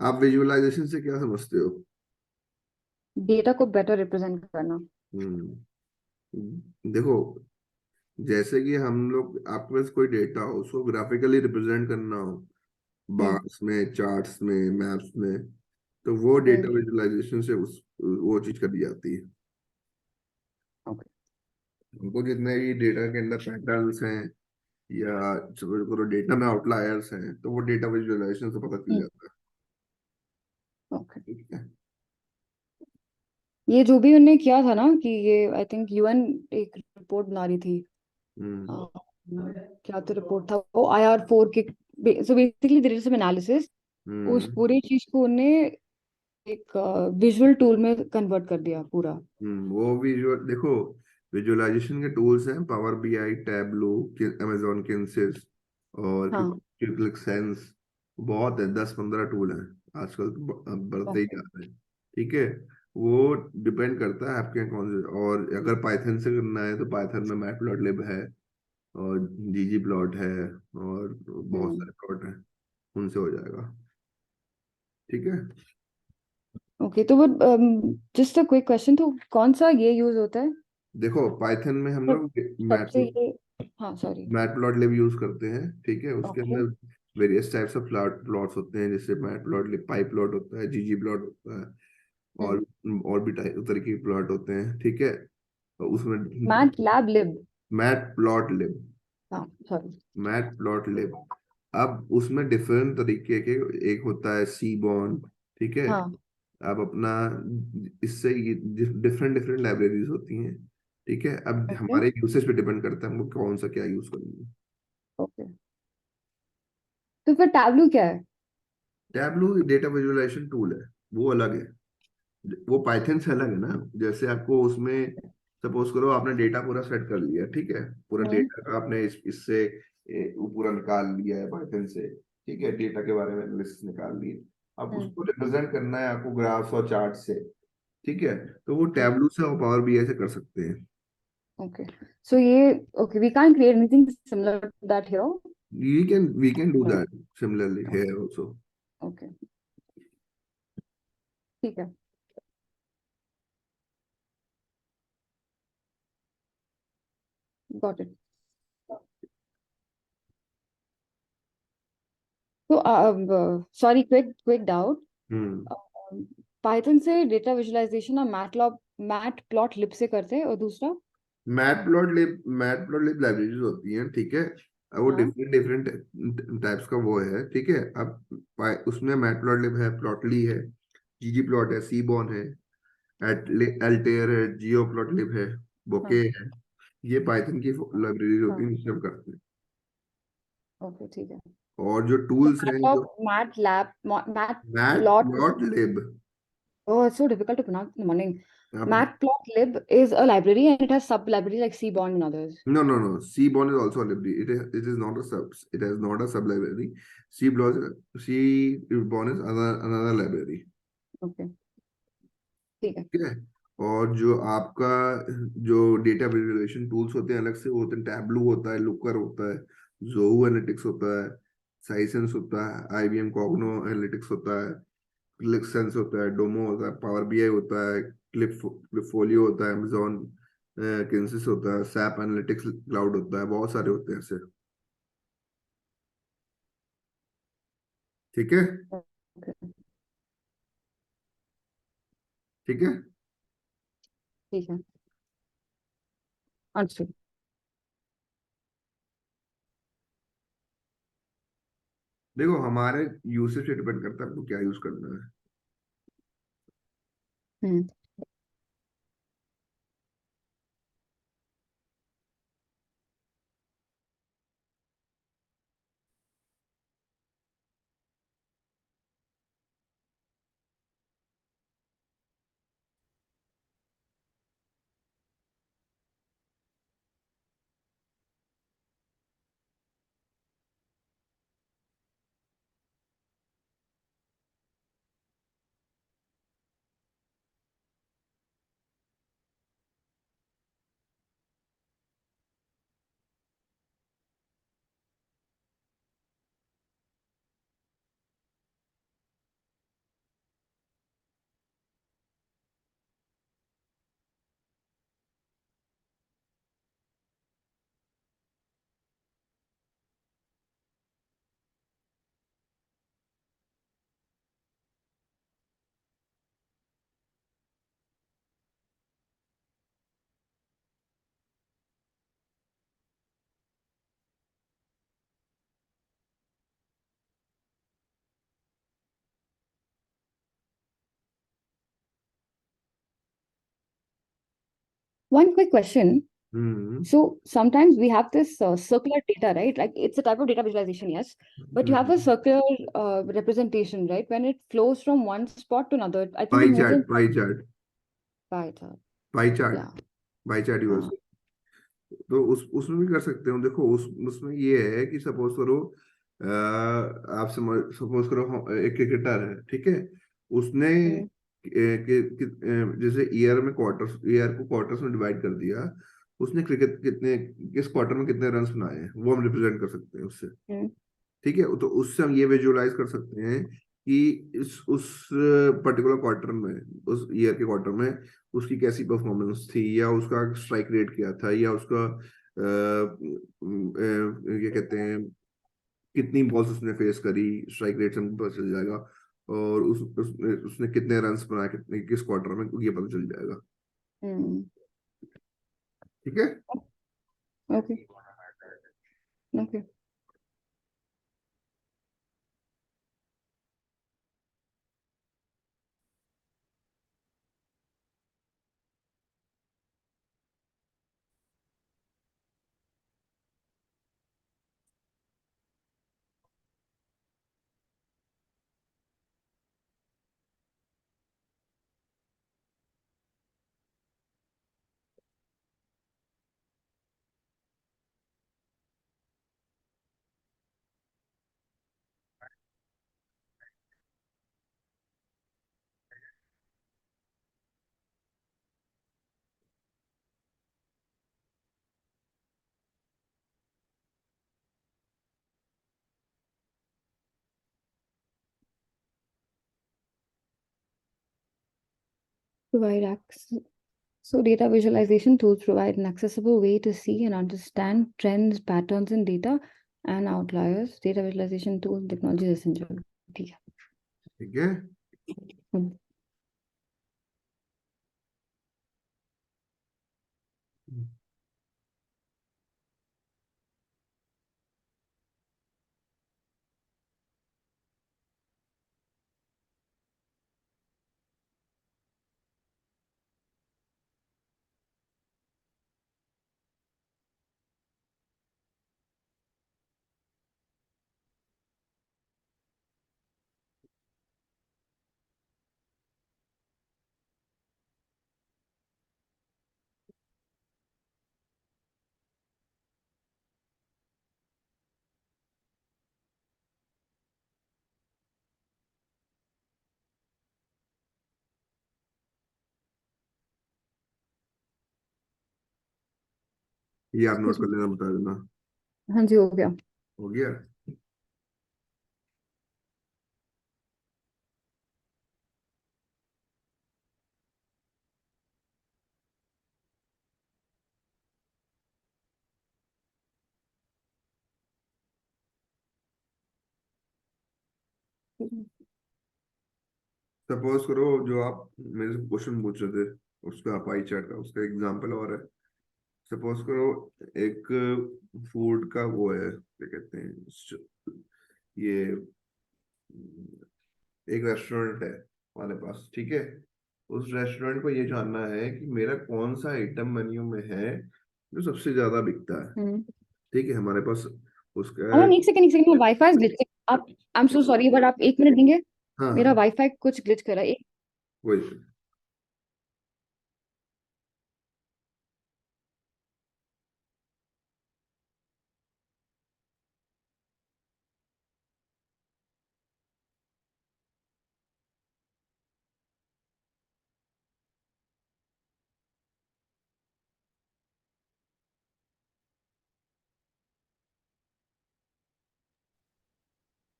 आप विजुअलाइजेशन से क्या समझते हो? डेटा को बेटर रिप्रेजेंट करना। हम्म। देखो, जैसे कि हम लोग, आपके पास कोई डेटा हो उसको ग्राफिकली रिप्रेजेंट करना हो, हम्म। बार्स में, चार्ट्स में, मैप्स में, तो वो डेटा हम्म। विजुअलाइजेशन से उस वो चीज कर दी जाती है। ओके। हमको जितने भी डेटा के अंदर पैटर्न्स हैं या डेटा में आउटलायर्स हैं, तो वो डेटा विजुअलाइजेशन से पता चल हम्म। जाता है। ओके। ठीक है। ये जो भी उन्होंने किया था ना कि ये आई थिंक यूएन एक रिपोर्ट बना रही थी। हम्म। अ, क्या तो रिपोर्ट था वो IR4 के। So basically there is some analysis. उस हम्म। पूरी चीज को उन्हें एक विजुअल टूल में कन्वर्ट कर दिया पूरा। वो विजुअल देखो, विजुअलाइजेशन के टूल्स हैं पावर बीआई, टैबलो, amazon किन्सिस और हाँ। Quick sense. बहुत है, 10-15 टूल हैं। आजकल तो अब बढ़ते ही ओके। जा रहे हैं। ठीक है। वो डिपेंड करता है आपके कौन से, और अगर पाइथन से करना है तो पाइथन में मैटप्लॉटलिब है, और जीजी प्लॉट है, और बहुत हम्म। सारे प्लॉट हैं, उनसे हो जाएगा। ठीक है। ओके तो वो जस्ट अ क्विक क्वेश्चन, तो कौन सा ये यूज होता है? देखो, पाइथन में हम तो लोग सबसे ये। हाँ सॉरी। मैटप्लॉटलिब यूज करते हैं। ठीक है, उसके ओके। अंदर वेरियस टाइप्स ऑफ प्लॉट्स होते हैं, जैसे मैटप्लॉटलिब पाई प्लॉट होता है, जीजी प्लॉट होता है, हम्म। और और भी तरह के प्लॉट होते हैं। ठीक है। और उसमें मैट लैब लिब। मैटप्लॉटलिब, हाँ सॉरी। मैटप्लॉटलिब। अब उसमें डिफरेंट तरीके के, एक होता है सी बॉर्न। ठीक है। हाँ। अब अपना, इससे डिफरेंट डिफरेंट लाइब्रेरीज होती हैं। ठीक है। अब ओके। हमारे यूसेज पे डिपेंड करता है हमको कौन सा क्या यूज करेंगे। ओके तो फिर टैबलू क्या है? टैबलू डेटा विजुअलाइजेशन टूल है, वो अलग है। वो पाइथन से अलग है ना। जैसे आपको उसमें, सपोज करो आपने डेटा पूरा सेट कर लिया, ठीक है, पूरा हम्म। डेटा का आपने इससे वो पूरा निकाल लिया है पाइथन से। ठीक है, डेटा के बारे में लिस्ट निकाल ली। अब हम्म। उसको रिप्रेजेंट करना है आपको ग्राफ्स और चार्ट से। ठीक है, तो वो हम्म। टैबलू से और पावर बीआई से कर सकते हैं। ओके सो ये okay we can't create anything similar to that here. We can do that similarly here also. Okay ठीक है। Got it. तो sorry quick quick doubt. Hmm. Python से डेटा विजुअलाइजेशन और मैट प्लॉट लिब से करते हैं, और दूसरा? मैटप्लॉटलिब लाइब्रेरीज होती हैं। ठीक है। अब वो हाँ। डिफरेंट डिफरेंट टाइप्स का वो है। ठीक है। अब उसमें मैटप्लॉटलिब है, प्लॉटली है, जीजी प्लॉट है, सीबॉन है, एल्टेयर है, जियो प्लॉटलिब है, बोके हाँ। है। ये पाइथन की लाइब्रेरीज होती हाँ। हैं जिससे हम करते हैं। ओके ठीक है। और जो तो टूल्स हैं, जो MATLAB mat plot. Matplotlib, Oh, it's so difficult to pronounce in the morning. आप, Matplotlib is a library and it has sub libraries like Cbond and others. no, no, no, Cbon is also a library. It is not a sub, it is not a sub library. Cbon is another library. Okay, ठीक है। ठीक है। और जो आपका, जो data visualisation tools होते हैं अलग से, वो होते हैं, टैबलू होता है, लुकर होता है, जोहू एनालिटिक्स होता है, साइसेंस होता है, आईबीएम कॉग्नो एनालिटिक्स होता है, क्लिक सेंस होता है, डोमो होता है, पावर बीआई होता है, क्लिपफोलियो होता है, अमेजोन किन्सिस होता है, सैप एनालिटिक्स क्लाउड होता है, बहुत सारे होते हैं ऐसे। ठीक है। Okay, ठीक है। ठीक है। Understood. देखो, हमारे यूसेज पे डिपेंड करता है आपको क्या यूज करना है। हम्म। One quick question. Hmm So sometimes we have this circular data, right? Like it's a type of data visualization, yes. But you have a hmm circular representation, right? When it flows from one spot to another, I think it pi moves chart in pie chart by chart. Pie chart Yeah. Pie chart use, हाँ. तो उसमें भी कर सकते हो। देखो उसमें ये है कि सपोज करो आप सपोज करो एक क्रिकेटर है, ठीक है। उसने हम्म. जैसे ईयर में क्वार्टर्स, ईयर को क्वार्टर्स में डिवाइड कर दिया। उसने क्रिकेट कितने, किस क्वार्टर में कितने रन्स बनाए हैं, वो हम रिप्रेजेंट कर सकते हैं उससे। हम्म. ठीक है, तो उससे हम ये विजुअलाइज कर सकते हैं कि इस उस पर्टिकुलर क्वार्टर में, उस ईयर के क्वार्टर में उसकी कैसी परफॉर्मेंस थी, या उसका स्ट्राइक रेट क्या था, या उसका ये कहते हैं कितनी बॉल्स उसने फेस करी, स्ट्राइक रेट से हमको पता चल जाएगा। और उसने कितने रन्स बनाए, कितने किस क्वार्टर में, ये पता चल जाएगा। हम्म. ठीक है। Okay. Okay. Provide access. So data visualization tools provide an accessible way to see and understand trends, patterns in data and outliers. Data visualization tool technology is essential. ठीक है. ठीक है। हम्म. ये आप नोट Excuse कर me. लेना, बता देना। हाँ जी, हो गया. हो गया। सपोज करो जो आप मेरे से क्वेश्चन पूछ रहे थे, उसका पाई चार्ट का उसका एग्जांपल और है। सपोज करो एक फूड का वो है, क्या कहते हैं, ये एक रेस्टोरेंट है हमारे पास, ठीक है। उस रेस्टोरेंट को ये जानना है कि मेरा कौन सा आइटम मेन्यू में है जो सबसे ज्यादा बिकता है। हम्म. ठीक है, हमारे पास उसका। मैम, एक सेकंड, वाईफाई ग्लिच. आप, I am so sorry, but आप 1 मिनट देंगे? हाँ मेरा हाँ, वाईफाई कुछ ग्लिच कर रहा है. वही।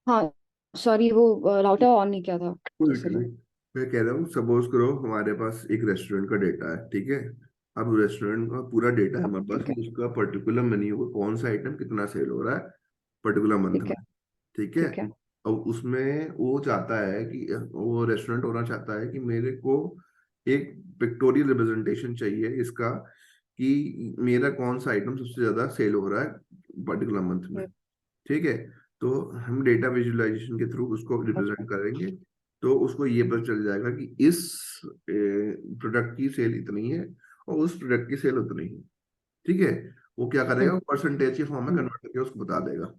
हाँ, सॉरी, वो राउटर ऑन नहीं किया था, कोई इशू इसलिए. नहीं। मैं कह रहा हूँ सपोज करो हमारे पास एक रेस्टोरेंट का डेटा है, ठीक है। अब रेस्टोरेंट का पूरा डेटा है हमारे पास ठीक कि है. उसका पर्टिकुलर मेन्यू को कौन सा आइटम कितना सेल हो रहा है पर्टिकुलर मंथ ठीक में। है. ठीक है। ठीक है. अब उसमें वो चाहता है कि वो रेस्टोरेंट ओनर चाहता है कि मेरे को एक पिक्टोरियल रिप्रेजेंटेशन चाहिए इसका, कि मेरा कौन सा आइटम सबसे ज्यादा सेल हो रहा है पर्टिकुलर मंथ में। हम्म. ठीक है। तो हम डेटा विजुअलाइजेशन के थ्रू उसको ओके. रिप्रेजेंट करेंगे। तो उसको ये पता चल जाएगा कि इस प्रोडक्ट की सेल इतनी है, और उस प्रोडक्ट की सेल उतनी ही। ठीक है, वो क्या करेगा, परसेंटेज के फॉर्म में हम्म, कन्वर्ट करके उसको बता देगा।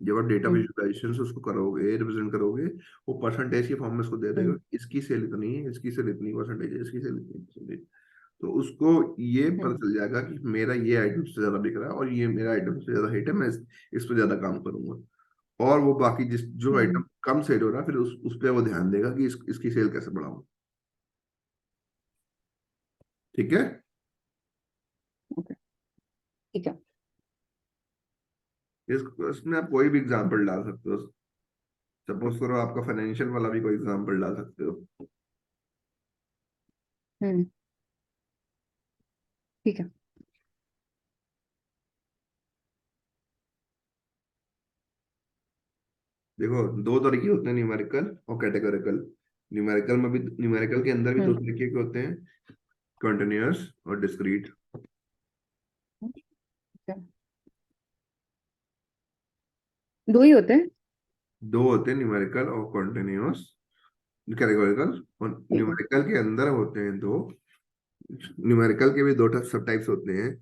जब आप डेटा हम्म, विजुअलाइजेशन से उसको करोगे, रिप्रेजेंट करोगे, वो परसेंटेज के फॉर्म में उसको दे देगा, हम्म, इसकी सेल इतनी है, इसकी सेल इतनी परसेंटेज है, इसकी सेल इतनी परसेंटेज। तो उसको ये पता हम्म, चल जाएगा कि मेरा ये आइटम से ज्यादा बिक रहा है और ये मेरा आइटम से ज्यादा हिट है, मैं इस पर ज्यादा काम करूंगा। और वो बाकी जिस जो हम्म, आइटम कम सेल हो रहा है, फिर उस पर वो ध्यान देगा कि इसकी सेल कैसे बढ़ाऊं। ठीक है। ओके, ठीक है। इसमें आप कोई भी एग्जांपल डाल सकते हो। सपोज करो आपका फाइनेंशियल वाला भी कोई एग्जांपल डाल सकते हो। हम्म, ठीक है। देखो, दो तरीके होते हैं, न्यूमेरिकल और कैटेगोरिकल। न्यूमेरिकल में भी, न्यूमेरिकल के अंदर भी दो हम्म, तरीके के होते हैं, कंटिन्यूअस और डिस्क्रीट। ठीक है। दो ही होते हैं। दो होते हैं, न्यूमेरिकल और कंटिन्यूअस। कैटेगोरिकल और ठीक है। न्यूमेरिकल के अंदर होते हैं दो। न्यूमेरिकल के भी दो सब टाइप्स होते हैं,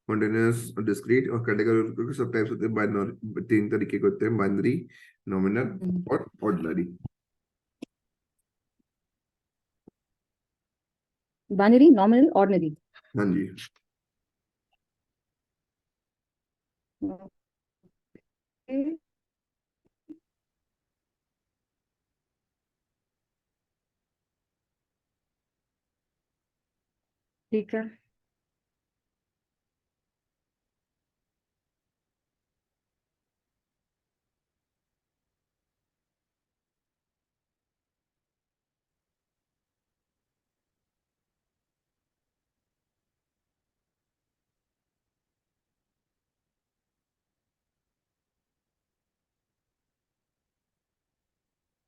कंटिन्यूअस और डिस्क्रीट। और कैटेगोरिकल के सब टाइप्स होते हैं, बाइनरी, तीन तरीके के होते हैं, बाइनरी, नॉमिनल हम्म, और ऑर्डिनरी। Binary, nominal, ordinary. हाँ जी। ओके, ठीक है।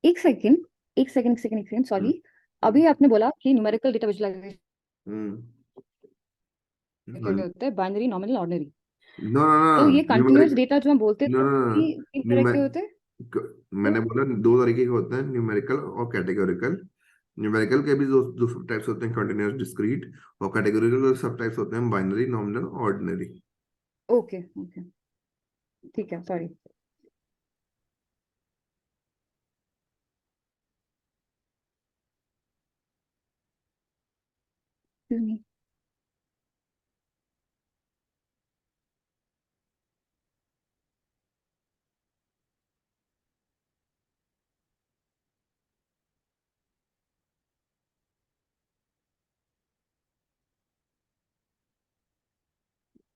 एक सेकंड, एक सेकंड, हम्म। सॉरी। अभी आपने बोला कि न्यूमेरिकल डेटा विजुअलाइजेशन हम्म। के लिए होता है binary, nominal, ordinary. No no तो नो, ये कंटिन्यूअस न्यूमेरिकल, डेटा जो हम बोलते नो थे नो वो भी तीन तरह नो, के होते हैं। तो मैंने बोला दो तरीके के होते हैं, न्यूमेरिकल और कैटेगोरिकल। न्यूमेरिकल के भी दो दो सब टाइप्स होते हैं, कंटिन्यूअस, डिस्क्रीट। और कैटेगोरिकल सब टाइप्स होते हैं, binary, nominal, ordinary. Okay, okay, ठीक है, सॉरी।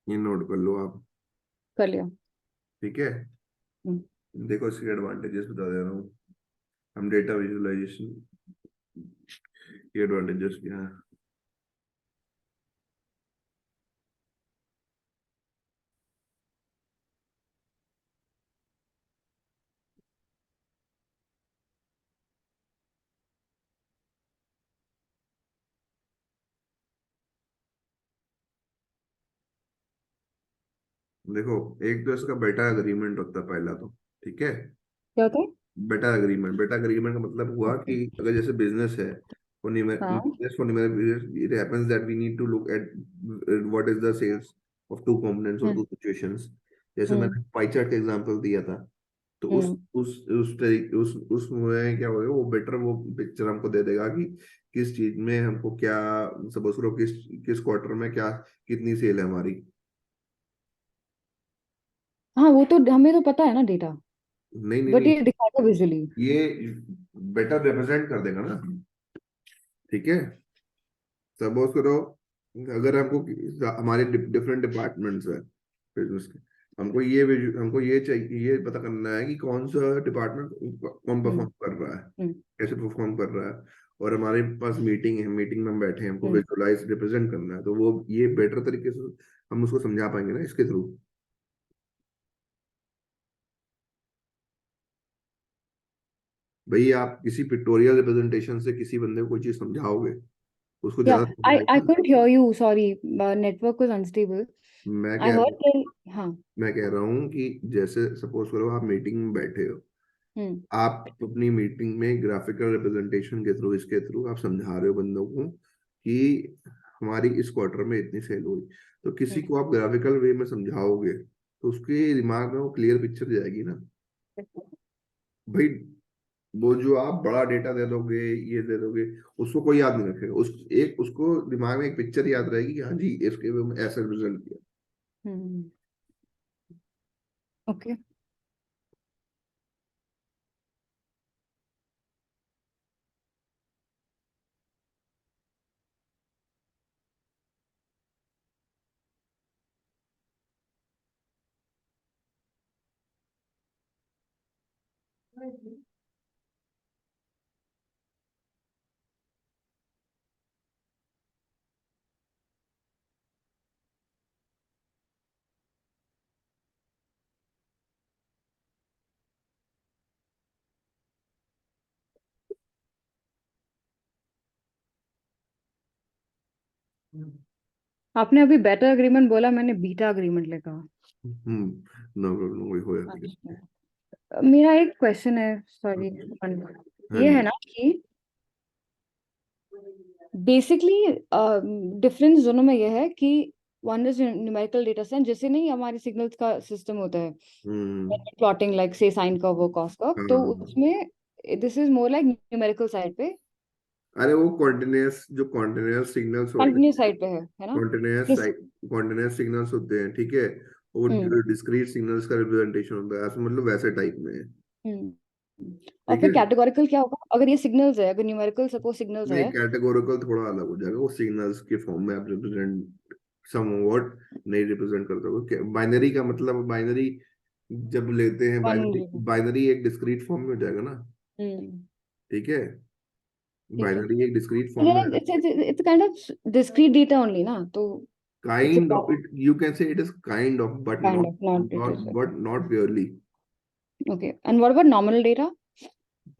ये नोट कर लो आप। कर लिया। ठीक है। हम्म, देखो, इसके एडवांटेजेस बता दे रहा हूँ। हम डेटा विजुअलाइजेशन के एडवांटेजेस क्या है। देखो, एक तो इसका बेटा अग्रीमेंट होता है पहला तो। ठीक है। क्या होता है? बेटा अग्रीमेंट का मतलब हुआ ओके। कि अगर जैसे बिजनेस है, for हाँ। business, for numeric business, it happens that we need to look at what is the sales of two components or hmm, two situations। जैसे हम्म, मैंने पाई चार्ट का एग्जांपल दिया था, तो हम्म। उस तरीके उसमें क्या होगा, वो बेटर वो पिक्चर हमको दे देगा कि किस चीज में हमको क्या, सपोज करो किस किस क्वार्टर में क्या, कितनी सेल है हमारी। हाँ, वो तो हमें तो पता है ना डेटा। नहीं नहीं बट नहीं, ये दिखाता विजुअली। ये बेटर रिप्रेजेंट कर देगा ना। ठीक है। सपोज करो, अगर हमको हमारे डिफरेंट डिपार्टमेंट्स है बिजनेस के, हमको ये चाहिए, ये पता करना है कि कौन सा डिपार्टमेंट कौन हम्म, परफॉर्म कर रहा है, हम्म, कैसे परफॉर्म कर रहा है। और हमारे पास मीटिंग है, मीटिंग में हम बैठे हैं, हमको हम्म। विजुअलाइज रिप्रेजेंट करना है, तो वो ये बेटर तरीके से हम उसको समझा पाएंगे ना इसके थ्रू। भाई, आप किसी पिक्टोरियल रिप्रेजेंटेशन से किसी बंदे को कोई चीज समझाओगे, उसको या ज्यादा समझ आई आएगी। couldn't hear you, sorry. Network was unstable. मैं I कह heard till, हाँ। मैं कह रहा हूँ कि जैसे सपोज करो आप मीटिंग में बैठे हो, हम्म, आप अपनी मीटिंग में ग्राफिकल रिप्रेजेंटेशन के थ्रू, इसके थ्रू आप समझा रहे हो बंदों को कि हमारी इस क्वार्टर में इतनी सेल हुई। तो किसी हम्म, को आप ग्राफिकल वे में समझाओगे तो उसके दिमाग में वो क्लियर पिक्चर जाएगी ना भाई। वो जो आप बड़ा डेटा दे दोगे, ये दे दोगे, उसको कोई याद नहीं रखेगा। उसको दिमाग में एक पिक्चर याद रहेगी कि हाँ जी इसके में ऐसा रिजल्ट किया। हम्म, ओके। आपने अभी बेटर अग्रीमेंट बोला, मैंने बीटा अग्रीमेंट लिखा। नो प्रॉब्लम, वही हो जाती है। अच्छा, मेरा एक क्वेश्चन है, सॉरी। हाँ ये है जी। ना कि बेसिकली डिफरेंस दोनों में ये है कि one is numerical data set, जैसे नहीं हमारे सिग्नल्स का सिस्टम होता है, हम्म। प्लॉटिंग लाइक से साइन कर्व और कॉस कर्व, तो हाँ। उसमें this is more like numerical side पे, अरे वो कॉन्टिन्यूस, जो कॉन्टिन्यूस सिग्नल्स होते हैं, कंटिन्यूस साइड पे है ना? कॉन्टिन्यूस Dis- कॉन्टिन्यूस सिग्नल्स होते हैं, ठीक है। वो हम्म डिस्क्रीट सिग्नल्स का रिप्रेजेंटेशन होता है, ऐसा मतलब वैसे टाइप में है। हम्म। और ठीक फिर है। कैटेगोरिकल क्या होगा अगर ये सिग्नल्स है, अगर न्यूमेरिकल सपोज सिग्नल्स नहीं, है? कैटेगोरिकल थोड़ा अलग हो जाएगा। वो सिग्नल्स के फॉर्म में आप रिप्रेजेंट समवॉट नहीं रिप्रेजेंट कर सकोगे। बाइनरी का मतलब, बाइनरी जब लेते हैं, वन। बाइनरी बाइनरी एक डिस्क्रीट फॉर्म में हो जाएगा ना। हम्म, ठीक है। ठीक है। बाइनरी एक डिस्क्रीट फॉर्म में। It's kind of discrete data only ना, तो it's kind of it, you can say it is kind of, but kind not of not it not is. But not purely. Okay, and what about nominal data?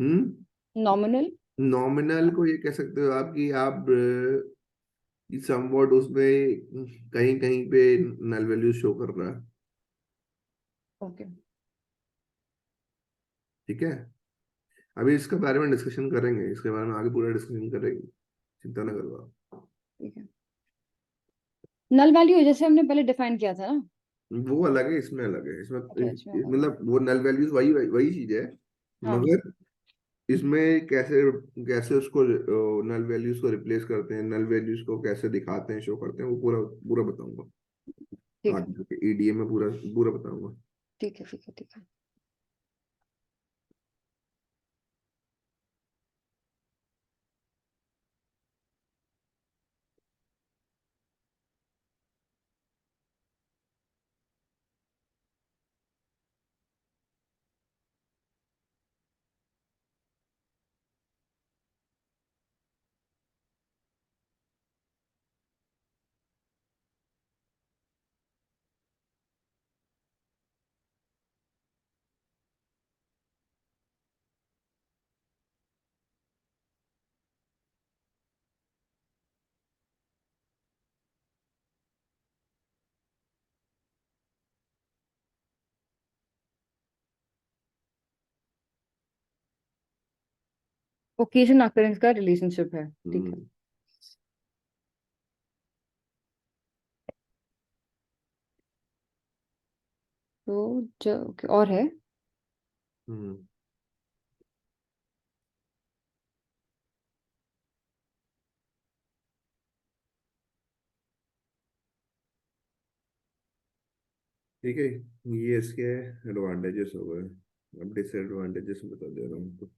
Hmm. Nominal. Nominal को ये कह सकते हो आप कि आप somewhat उसमें कहीं कहीं पे नल वैल्यू शो कर रहा है। ओके, ठीक है। अभी इसके बारे में डिस्कशन करेंगे, इसके बारे में आगे पूरा डिस्कशन करेंगे, चिंता ना करो आप। ठीक है। नल वैल्यू जैसे हमने पहले डिफाइन किया था ना? वो अलग है, इसमें अलग है। इसमें अच्छा, इसमें अलग है। मतलब वो नल वैल्यूज वही वही वही चीज है, हाँ, मगर इसमें कैसे कैसे उसको नल वैल्यूज को रिप्लेस करते हैं, नल वैल्यूज को कैसे दिखाते हैं, शो करते हैं, वो पूरा पूरा बताऊंगा ठीक है, आगे ईडीएम में, पूरा पूरा बताऊंगा। ठीक है, ठीक है, ठीक है। ओकेजन अकरेंस का रिलेशनशिप है, ठीक है। हम्म। तो जो okay, और है? हम्म। ठीक है। ये इसके एडवांटेजेस हो गए। अब डिसएडवांटेजेस बता दे रहा हूँ।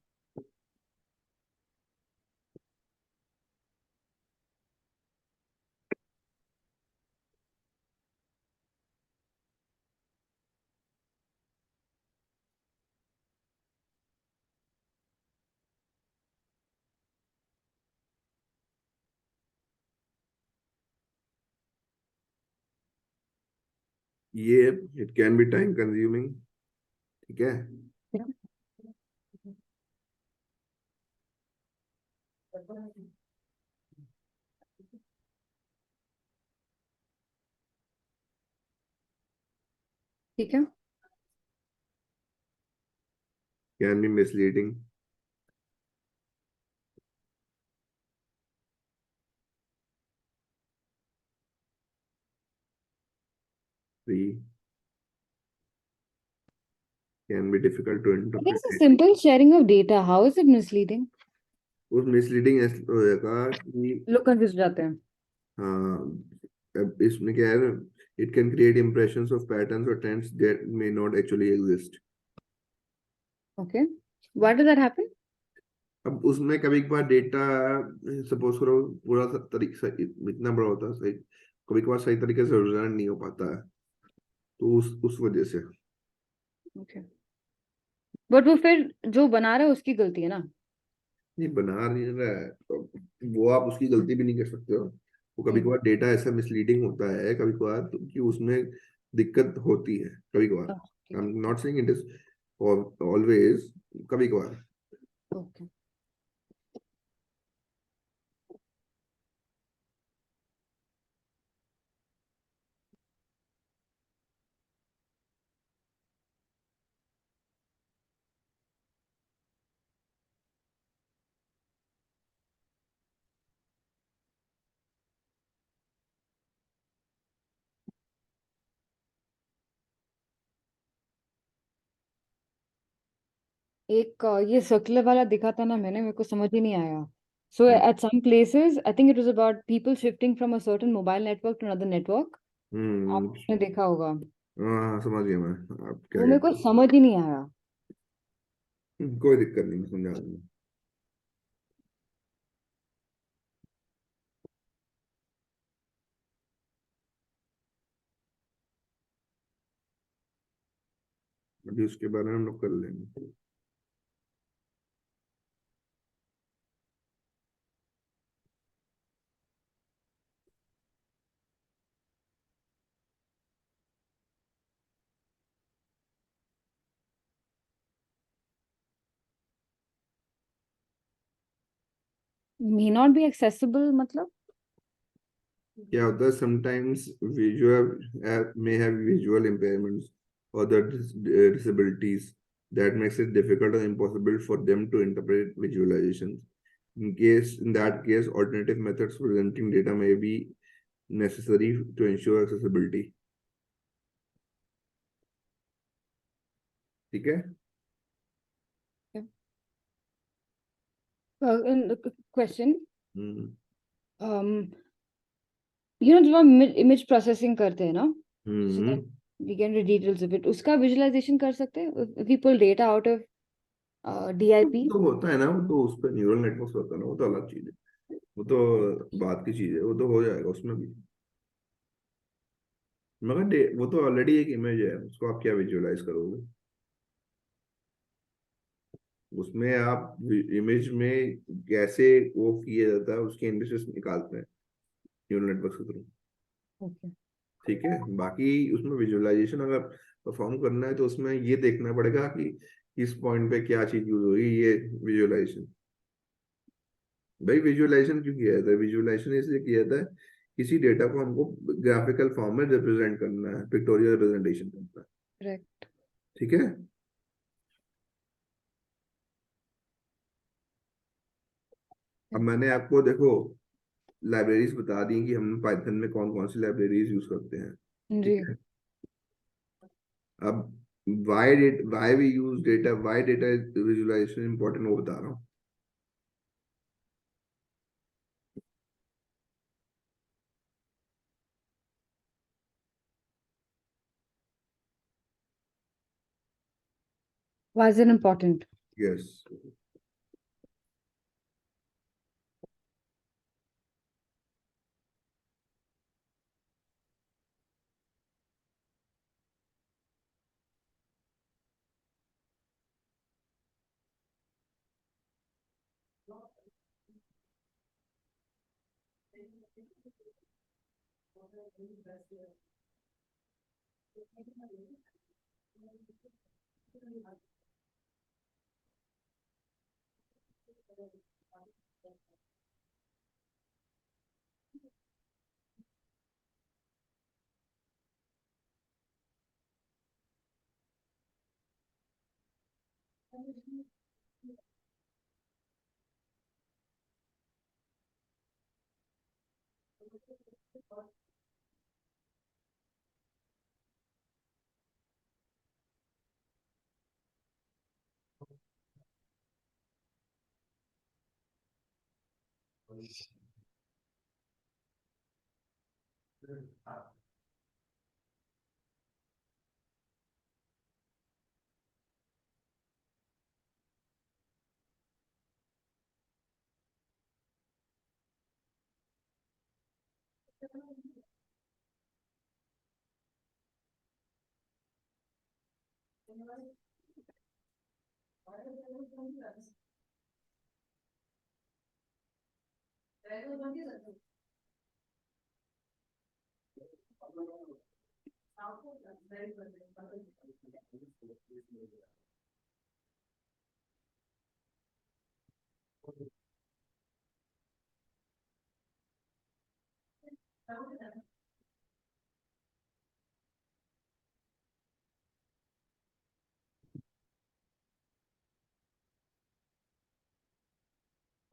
ये it can be time consuming. ठीक है। ठीक है। Can be misleading. 3 can be difficult to I think interpret. it's a simple sharing of data. How is it misleading? उस मिसलीडिंग होएगा कि लोग कंफ्यूज हो जाते हैं. हाँ, अब इसमें क्या है ना, it can create impressions of patterns और trends that may not actually exist. Okay. Why does that happen? अब उसमें कभी कभार डेटा, सपोज करो, पूरा तरीके से इतना बड़ा होता है, सही कभी कभार सही तरीके से रिप्रेजेंट नहीं हो पाता है, तो उस वजह से. Okay. बट वो फिर जो बना रहा है उसकी गलती है ना. नहीं बना नहीं रहा है तो वो आप उसकी गलती भी नहीं कर सकते हो. वो कभी हम्म. कभार डेटा ऐसा मिसलीडिंग होता है कभी कभार, तो कि उसमें दिक्कत होती है कभी कभार. ठीक आई है. Am not saying it is always, कभी कभार. ओके. एक ये सर्कुलर वाला दिखा था ना मैंने, मेरे को समझ ही नहीं आया. So at some places I think it was about people shifting from a certain mobile network to another network. Hmm. आपने देखा होगा. हाँ समझ गया मैं, आप क्या वो मेरे को कहते समझ ही नहीं आया. हैं. कोई दिक्कत नहीं, मैं समझा दूंगा. अभी उसके बारे में हम लोग कर लेंगे. मे नॉट बी एक्सेसिबल मतलब. क्या होता है, sometimes visual may have visual impairments or the disabilities that makes it difficult or impossible for them to interpret visualizations. In that case, alternative methods for presenting data may be necessary to ensure accessibility. ठीक है. Question. हम्म. जब हम image processing करते हैं ना, so hmm. that we can read details of it, उसका visualisation कर सकते हैं. If we pull data out of DIP. तो होता है ना, वो तो उस पर न्यूरल नेटवर्क होता है ना, वो तो अलग चीज है. वो तो बात की चीज है, वो तो हो जाएगा उसमें भी. मगर वो तो ऑलरेडी एक इमेज है, उसको आप क्या विजुअलाइज करोगे. उसमें आप इमेज में कैसे वो किया जाता है उसके इंडिसेस निकालते हैं न्यूरल नेटवर्क के थ्रू. Okay. ठीक है. बाकी उसमें विजुअलाइजेशन अगर परफॉर्म करना है तो उसमें ये देखना पड़ेगा कि किस पॉइंट पे क्या चीज यूज होगी, ये विजुअलाइजेशन. भाई विजुअलाइजेशन क्यों किया जाता है? विजुअलाइजेशन इसलिए किया जाता है, किसी डेटा को हमको ग्राफिकल फॉर्म में रिप्रेजेंट करना है, पिक्टोरियल रिप्रेजेंटेशन करना है. Correct. ठीक है. अब मैंने आपको देखो लाइब्रेरीज बता दी कि हम पाइथन में कौन कौन सी लाइब्रेरीज यूज करते हैं. ठीक जी. है. अब why we use data, why data visualization is important, वो बता रहा हूँ. Why is it important? Yes.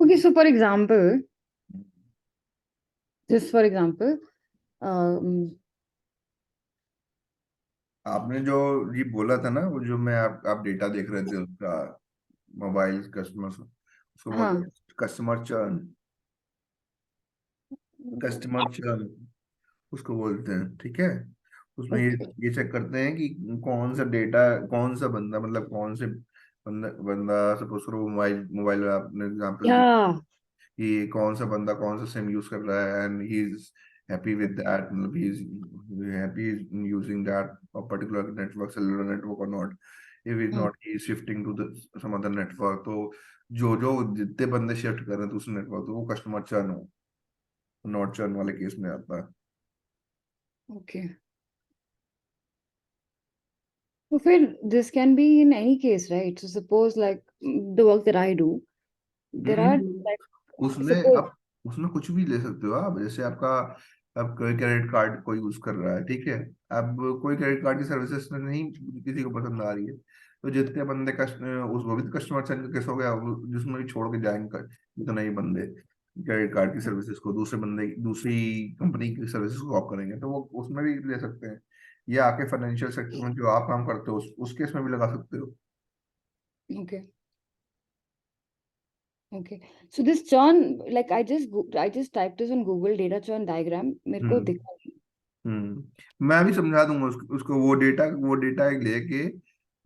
Okay, so for example, just for example, um, आपने जो ये बोला था ना, वो जो मैं आप डेटा देख रहे थे उसका, मोबाइल कस्टमर, उसको बोलते हाँ, हैं कस्टमर चर्न। कस्टमर चर्न उसको बोलते हैं, ठीक है। उसमें okay, ये चेक करते हैं कि कौन सा डेटा, कौन सा बंदा, मतलब कौन से बंदा सपोज करो, मोबाइल मोबाइल में आपने एग्जांपल दी yeah, कि कौन सा बंदा कौन सा सिम यूज कर रहा है, and he is happy with that, मतलब he is happy using that particular network, cellular network और नॉट। इफ इज हाँ, not, he is shifting to the some other network. तो जो जो जितने बंदे शिफ्ट कर रहे हैं दूसरे नेटवर्क, तो वो कस्टमर चर्न हो, नॉट चर्न वाले केस में आता है। okay. So फिर this can be in any case, right? So suppose like the work that I do, there are like उसमें suppose आप, उसमें कुछ भी ले सकते हो आप, जैसे आपका, आप कोई क्रेडिट कार्ड कोई यूज कर रहा है, ठीक है। अब कोई क्रेडिट कार्ड की सर्विसेज नहीं किसी को पसंद आ रही है, तो जितने बंदे उस वो भी कस्टमर सर्विस केस हो गया जिसमें भी छोड़ के जाएंगे जितने ही बंदे क्रेडिट कार्ड की सर्विसेज को दूसरे बंदे दूसरी कंपनी की सर्विसेज को ऑफ करेंगे, तो वो उसमें भी ले सकते हैं। या आके फाइनेंशियल सेक्टर में जो आप काम करते हो उस केस में भी लगा सकते हो। okay, okay. So this churn, like I just typed this on Google data churn diagram. मेरे को हम्म। दिखा नहीं। मैं भी समझा दूंगा उसको, वो डेटा लेके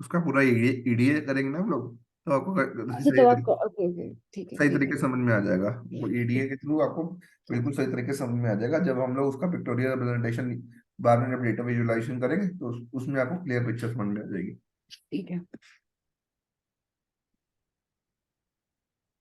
उसका पूरा ईडीए करेंगे ना हम लोग, तो आपको अच्छा तो आपको ओके ओके सही ठीक है तरीके से समझ में आ जाएगा। वो ईडीए के थ्रू आपको बिल्कुल सही तरीके से समझ में आ जाएगा। जब हम लोग उसका पिक्टोरियल रिप्रेजेंटेशन बाद में जब डेटा विजुअलाइजेशन करेंगे, तो उसमें आपको क्लियर पिक्चर समझ में आ जाएगी। ठीक है।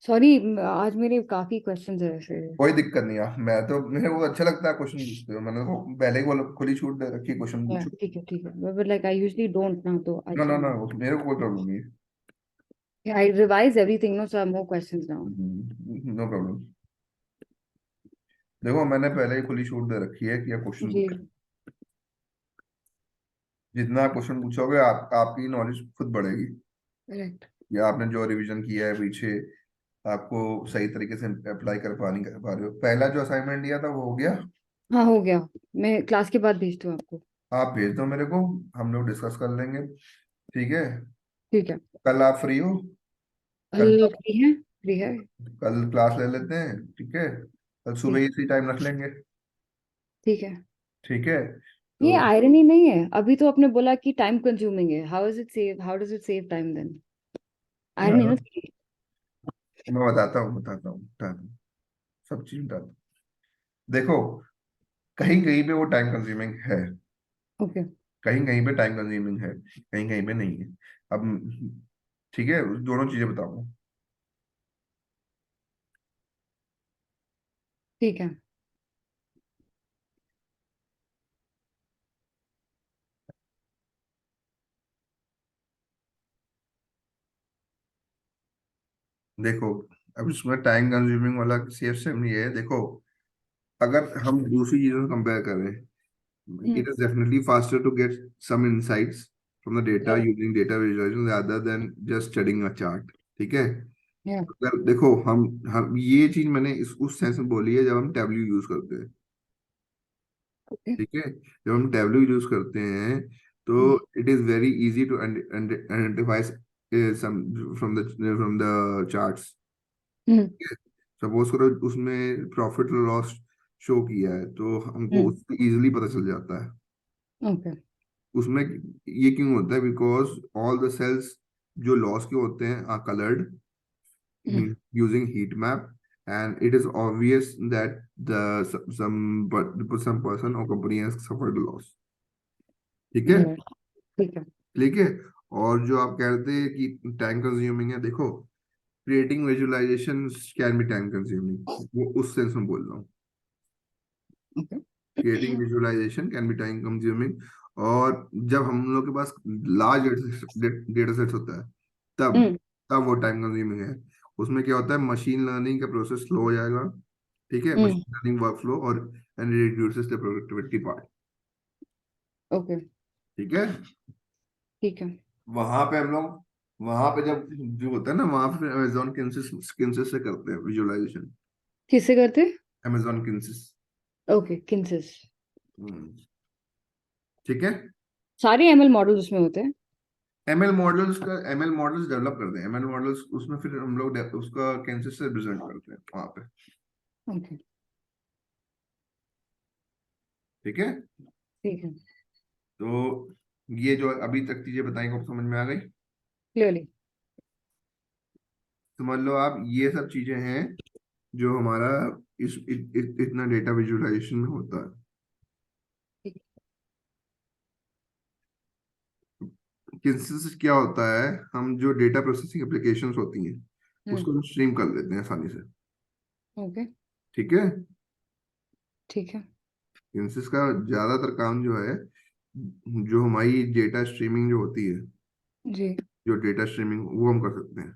सॉरी, आज मेरे काफी क्वेश्चंस है ऐसे। कोई दिक्कत नहीं है, मैं तो, मेरे को अच्छा लगता है क्वेश्चन पूछते हो, मैंने तो पहले ही बोला खुली छूट दे रखी, क्वेश्चन पूछो। ठीक है but like I usually don't ना तो आई ना ना ना, कैन मेरे को कोई प्रॉब्लम नहीं है। I revise everything no so I have more questions now. No problem. देखो मैंने पहले ही खुली छूट दे रखी है कि आप क्वेश्चन जी पूछो। जितना आप क्वेश्चन पूछोगे आपकी नॉलेज खुद बढ़ेगी। करेक्ट। या आपने जो रिवीजन किया है पीछे, आपको सही तरीके से अप्लाई कर पा नहीं कर पा रहे हो। पहला जो असाइनमेंट दिया था वो हो गया। हाँ हो गया। मैं क्लास के बाद भेजती हूँ आपको। आप भेज दो मेरे को, हम लोग डिस्कस कर लेंगे, ठीक है। ठीक है। कल आप फ्री हो? कल, कल फ्री है। कल क्लास ले लेते हैं, ठीक है। कल सुबह ठीक ही इसी टाइम रख लेंगे, ठीक है। ठीक है। ये तो आयरनी नहीं है, अभी तो आपने बोला कि टाइम कंज्यूमिंग है। How does it save time then? Irony ना हाँ, थी। मैं बताता हूँ सब चीज बताता हूँ। देखो, कहीं कहीं पे वो टाइम कंज्यूमिंग है, ओके कहीं कहीं पे टाइम कंज्यूमिंग है, कहीं कहीं पे नहीं है। अब ठीक है, दोनों चीजें बताऊंगा। ठीक है। देखो, अब इसमें टाइम कंज्यूमिंग वाला सेफ सेम ये है, देखो, अगर हम दूसरी चीजों से कंपेयर करें, it is definitely faster to get some insights from the data या using data visualization rather than just studying a chart, ठीक है। या अगर देखो, हम ये चीज मैंने इस उस सेंस में बोली है जब हम टैबल्यू यूज करते हैं, ओके ठीक है। जब हम टैबल्यू यूज करते हैं, तो it is very easy to identify some from the charts. Suppose करो उसमें प्रॉफिट लॉस शो किया है तो हमको हम्म. उससे इजीली पता चल जाता है। Okay. उसमें ये क्यों होता है? बिकॉज ऑल द सेल्स जो लॉस के होते हैं are coloured Mm. using heat map, and it is obvious that the some person or company has suffered loss. ठीक है? Right. ठीक है. ठीक है। और जो आप कह रहे थे कि टाइम कंज्यूमिंग है, देखो creating visualization can be time consuming, वो उस सेंस में बोल रहा हूँ। Okay. Creating visualization can be time consuming. और जब हम लोग के पास लार्ज डेटा सेट्स होता है, तब हम्म. तब वो टाइम कंज्यूमिंग है। उसमें क्या होता है, मशीन लर्निंग का प्रोसेस स्लो हो जाएगा। ठीक है, हम्म. मशीन लर्निंग वर्कफ्लो और and reduces the productivity part. Okay. ठीक है। ठीक है. वहां पे हम लोग, वहां पे जब जो होता है ना, वहां पे अमेजोन किंसिस से करते हैं विजुअलाइजेशन। किससे करते? अमेजोन किंसिस। ओके, किंसिस. ठीक है। सारे एमएल मॉडल उसमें होते हैं? एमएल मॉडल्स डेवलप करते हैं, एमएल मॉडल्स उसमें फिर हम लोग उसका किंसिस से रिप्रेजेंट करते हैं वहां पे। ओके. ठीक है। ठीक है. तो ये जो अभी तक चीजें बताई को समझ में आ गई? क्लियरली. समझ लो आप, ये सब चीजें हैं जो हमारा इतना डेटा विजुअलाइजेशन में होता है। ठीक. किंसिस क्या होता है, हम जो डेटा प्रोसेसिंग एप्लीकेशंस होती हैं हम्म. उसको हम स्ट्रीम कर लेते हैं आसानी से। ओके. ठीक है। ठीक है. किंसिस का ज्यादातर काम जो है, जो हमारी डेटा स्ट्रीमिंग जो होती है, जी. जो डेटा स्ट्रीमिंग वो हम कर सकते हैं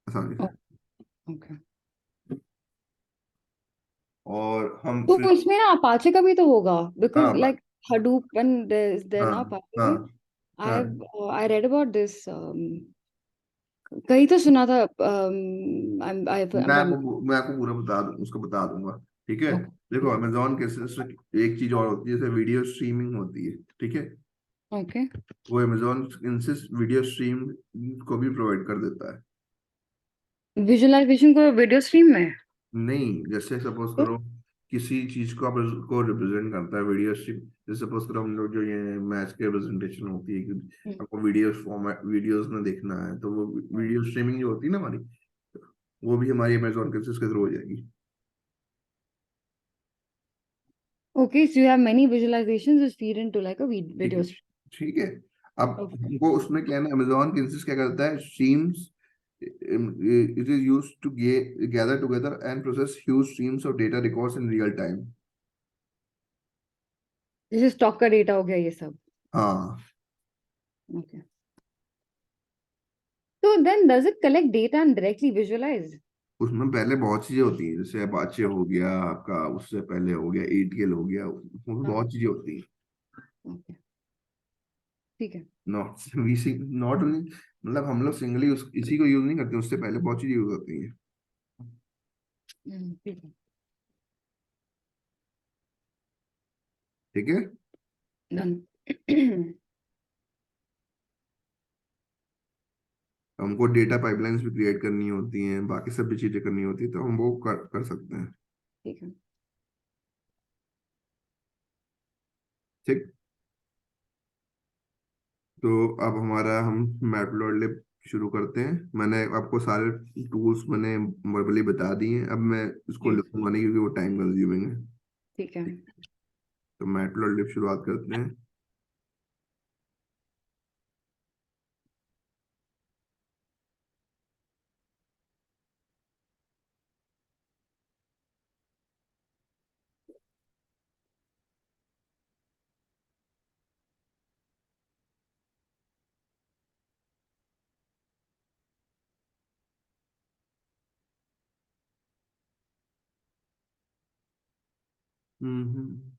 आसानी से। ओके. और हम तो फिर, इसमें ना अपाचे का भी तो होगा, बिकॉज हाँ लाइक Hadoop when there हाँ ना Apache. हाँ I हाँ, I read about this. कहीं तो सुना था. मैं आपको पूरा बता दूं, उसको बता दूंगा। ठीक है। ओके. देखो अमेजोन के सिर्फ एक चीज और होती है, जैसे वीडियो स्ट्रीमिंग होती है। ठीक है। ओके. वो अमेजोन इनसे वीडियो स्ट्रीम को भी प्रोवाइड कर देता है। विजुअलाइजेशन को वीडियो स्ट्रीम में? नहीं, जैसे सपोज तो करो किसी चीज को आप को रिप्रेजेंट करता है वीडियो स्ट्रीम। जैसे सपोज करो हम लोग जो ये मैच के प्रेजेंटेशन होती है कि आपको वीडियो फॉर्मेट वीडियोस में देखना है, तो वो वीडियो स्ट्रीमिंग जो होती है ना हमारी, वो भी हमारी अमेजोन के थ्रू हो जाएगी। Okay, so you have many visualisations which feed into like अ ठीक वीडियो है। स्ट्रीम. ठीक है। अब ओके. हमको उसमें क्या है ना, अमेजोन किंसिस क्या करता है, streams it is used to gather together and process huge streams of data records in real time. जैसे स्टॉक का डेटा हो गया ये सब. हाँ। ओके. तो then does it collect data and directly visualize? उसमें पहले बहुत चीजें होती हैं, जैसे अपाचे हो गया आपका, उससे पहले हो गया एटीएल हो गया, उसमें हाँ. बहुत चीजें होती हैं। ओके. ठीक है. नॉट वी नॉट ओनली, मतलब हम लोग सिंगली इसी को यूज नहीं करते, उससे पहले बहुत चीजें यूज होती हैं। ठीक है. ठीक है। डन. हमको डेटा पाइपलाइंस भी क्रिएट करनी होती हैं, बाकी सब भी चीजें करनी होती है, तो हम वो कर सकते हैं। ठीक है. ठीक। तो अब हमारा हम मैटप्लॉटलिब शुरू करते हैं। मैंने आपको सारे टूल्स मैंने वर्बली बता दिए हैं, अब मैं इसको जी. लिखूंगा नहीं क्योंकि वो टाइम कंज्यूमिंग है। ठीक है. तो मैटप्लॉटलिब शुरुआत करते हैं। हम्म।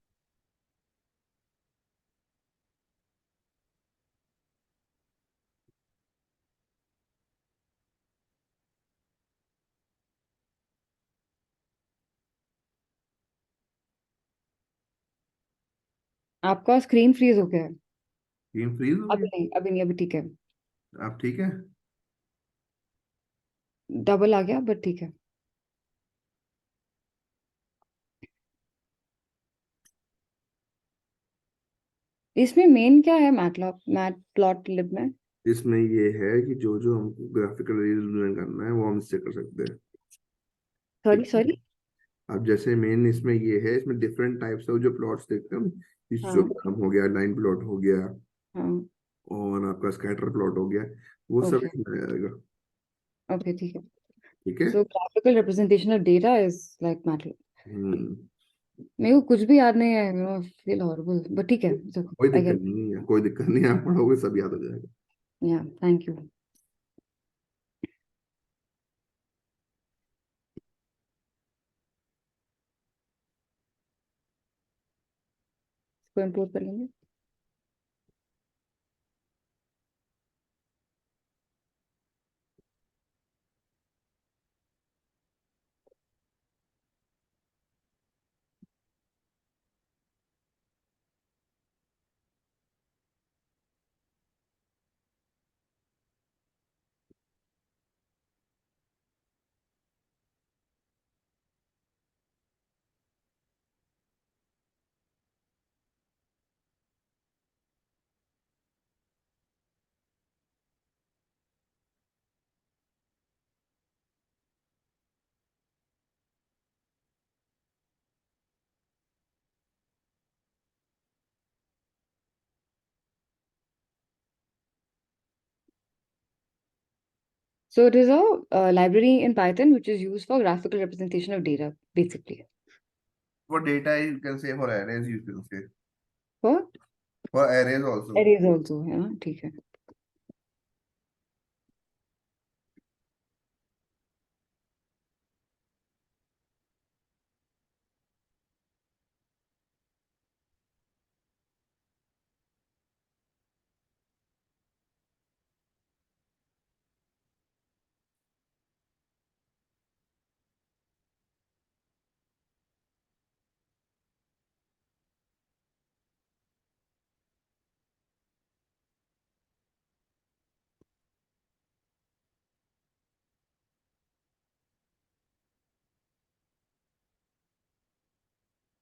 आपका स्क्रीन फ्रीज हो गया है? गेम फ्रीज हो अभी गया? नहीं, अभी नहीं, अभी ठीक है. आप ठीक है? डबल आ गया बट ठीक है. इसमें मेन क्या है मैटप्लॉटलिब में? इसमें ये है कि जो जो हमको ग्राफिकल रीजन करना है वो हम इससे कर सकते हैं। सॉरी ठीक है। सॉरी। अब जैसे मेन इसमें ये है, इसमें डिफरेंट टाइप्स ऑफ जो प्लॉट्स देखते हैं हम, हाँ हिस्टोग्राम हो गया, लाइन प्लॉट हो गया, हाँ। और आपका स्कैटर प्लॉट हो गया, वो सब ओके इसमें आएगा। ओके ठीक है। ठीक है। So graphical representation of data is like metal. Hmm. मेरे को कुछ भी याद नहीं है, फील हॉरिबल, बट ठीक है, कोई आई दिक्कत गेट। नहीं है, कोई दिक्कत नहीं है, आप पढ़ोगे सब याद हो जाएगा। या थैंक यू। इसको इम्पोर्ट कर लेंगे। So it is a library in Python which is used for graphical representation of data, basically. For data you can say, for arrays you can say, For for arrays also. arrays also, है ना? ठीक है।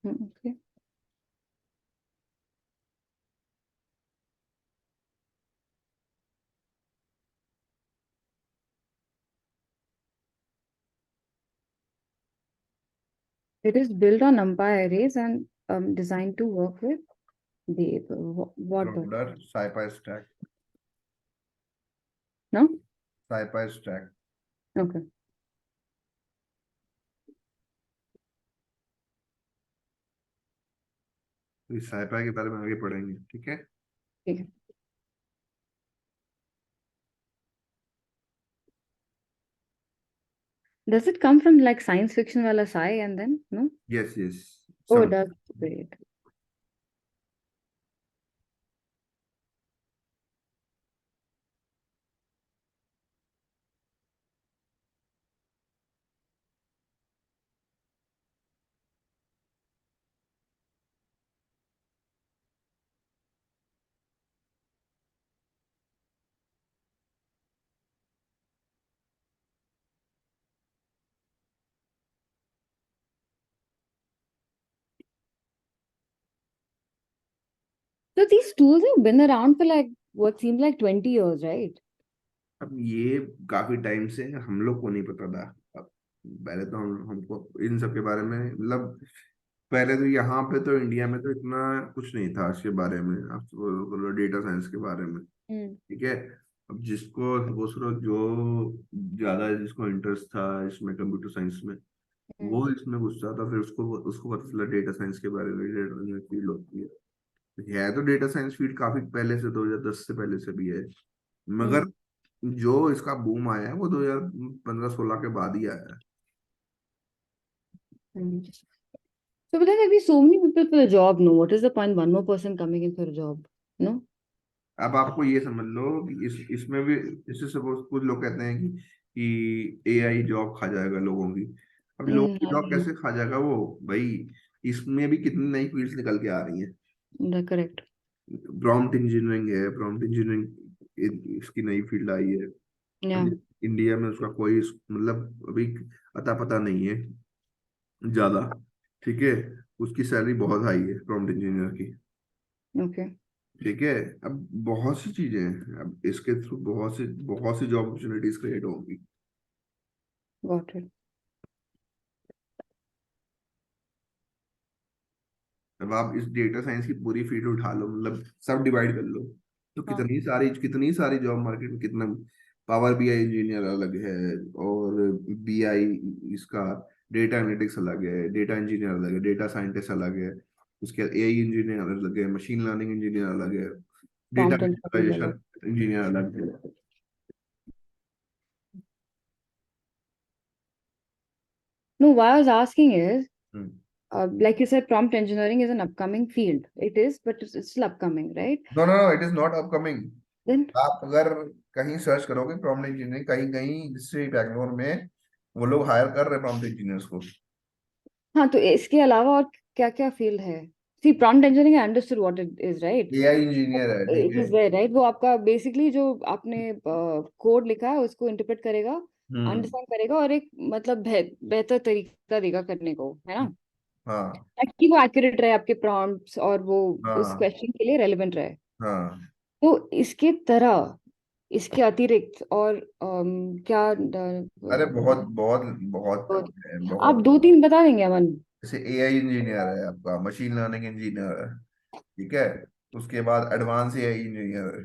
Okay. It is built on NumPy arrays and designed to work with the what the Lambda, scipy stack, no? scipy stack। Okay. तो इस scipy के बारे में आगे पढ़ेंगे, ठीक है। ठीक है। Does it come from like science fiction wala sci and then no? Yes yes, Oh, it सब। does. Great. So these tools have been around for like what seems like 20 years, right? अब ये काफी time से हम लोग को नहीं पता था। अब पहले तो हमको इन सब के बारे में, मतलब पहले तो यहाँ पे तो इंडिया में तो इतना कुछ नहीं था इसके बारे में, अब डेटा साइंस के बारे में। Hmm. ठीक है। अब जिसको सपोज करो, जो ज्यादा जिसको इंटरेस्ट था इसमें, कंप्यूटर साइंस में, Hmm. वो इसमें घुसता था, फिर उसको उसको पता चला डेटा साइंस के बारे में, डेटा फील्ड होती है तो डेटा साइंस फील्ड काफी पहले से, 2010 से पहले से भी है, मगर Hmm. जो इसका बूम आया है वो 2015-16 के बाद ही आया है। Hmm. So, but then there'll be so many people for a job. No, what is the point? One more person coming in for a job. No. अब आपको ये समझ लो कि इसमें भी, जैसे सपोज कुछ लोग कहते हैं कि एआई जॉब खा जाएगा लोगों की। अब लोगों की जॉब Hmm. कैसे खा जाएगा वो, भाई इसमें भी कितनी नई फील्ड्स निकल के आ रही हैं। That's correct. प्रॉम्प्ट इंजीनियरिंग है, प्रॉम्प्ट इंजीनियरिंग इसकी नई फील्ड आई है। Yeah. अब इंडिया में उसका कोई मतलब अभी अता पता नहीं है ज्यादा। ठीक है। उसकी सैलरी बहुत हाई है प्रॉम्प्ट इंजीनियर की। Okay. ठीक है। अब बहुत सी चीजें हैं, अब इसके थ्रू बहुत सी जॉब अपॉर्चुनिटीज क्रिएट होंगी। Got it. अब आप इस डेटा साइंस की पूरी फील्ड उठा लो, मतलब सब डिवाइड कर लो, तो हाँ, कितनी सारी जॉब मार्केट में, कितना पावर बीआई इंजीनियर अलग है, और बीआई इसका डेटा एनालिटिक्स अलग है, डेटा इंजीनियर अलग है, डेटा साइंटिस्ट अलग है, उसके बाद एआई इंजीनियर अलग है, मशीन लर्निंग इंजीनियर अलग है, डेटा प्रॉम्प्ट इंजीनियरिंग वाला। विजुअलाइजेशन इंजीनियर अलग है। No, why I was asking is, hmm. like you said, prompt engineering is an upcoming field. It is, but it's still upcoming, right? No no, it is not upcoming. Then, आप अगर कहीं search करोगे prompt engineering, कहीं कहीं जैसे बैंगलोर में वो लोग हायर कर रहे हैं प्रॉम्प्ट इंजीनियर्स को। हाँ, तो इसके अलावा और क्या क्या फील्ड है? See, prompt engineering, I understood what it is, right? AI engineer है, ठीक It है। is there, right? वो आपका बेसिकली जो आपने कोड लिखा है उसको इंटरप्रेट करेगा, हम्म। अंडरस्टैंड करेगा और एक मतलब बेहतर तरीका देगा करने को, है ना? हाँ ताकि वो एक्यूरेट रहे आपके प्रॉम्प्ट्स और वो उस हाँ क्वेश्चन के लिए रेलेवेंट रहे। हाँ। तो इसके तरह, इसके अतिरिक्त और क्या अरे बहुत बहुत बहुत तो है, आप बहुत। दो तीन बता देंगे अमन? जैसे एआई इंजीनियर है आपका, मशीन लर्निंग इंजीनियर है, ठीक है। उसके बाद एडवांस एआई इंजीनियर है,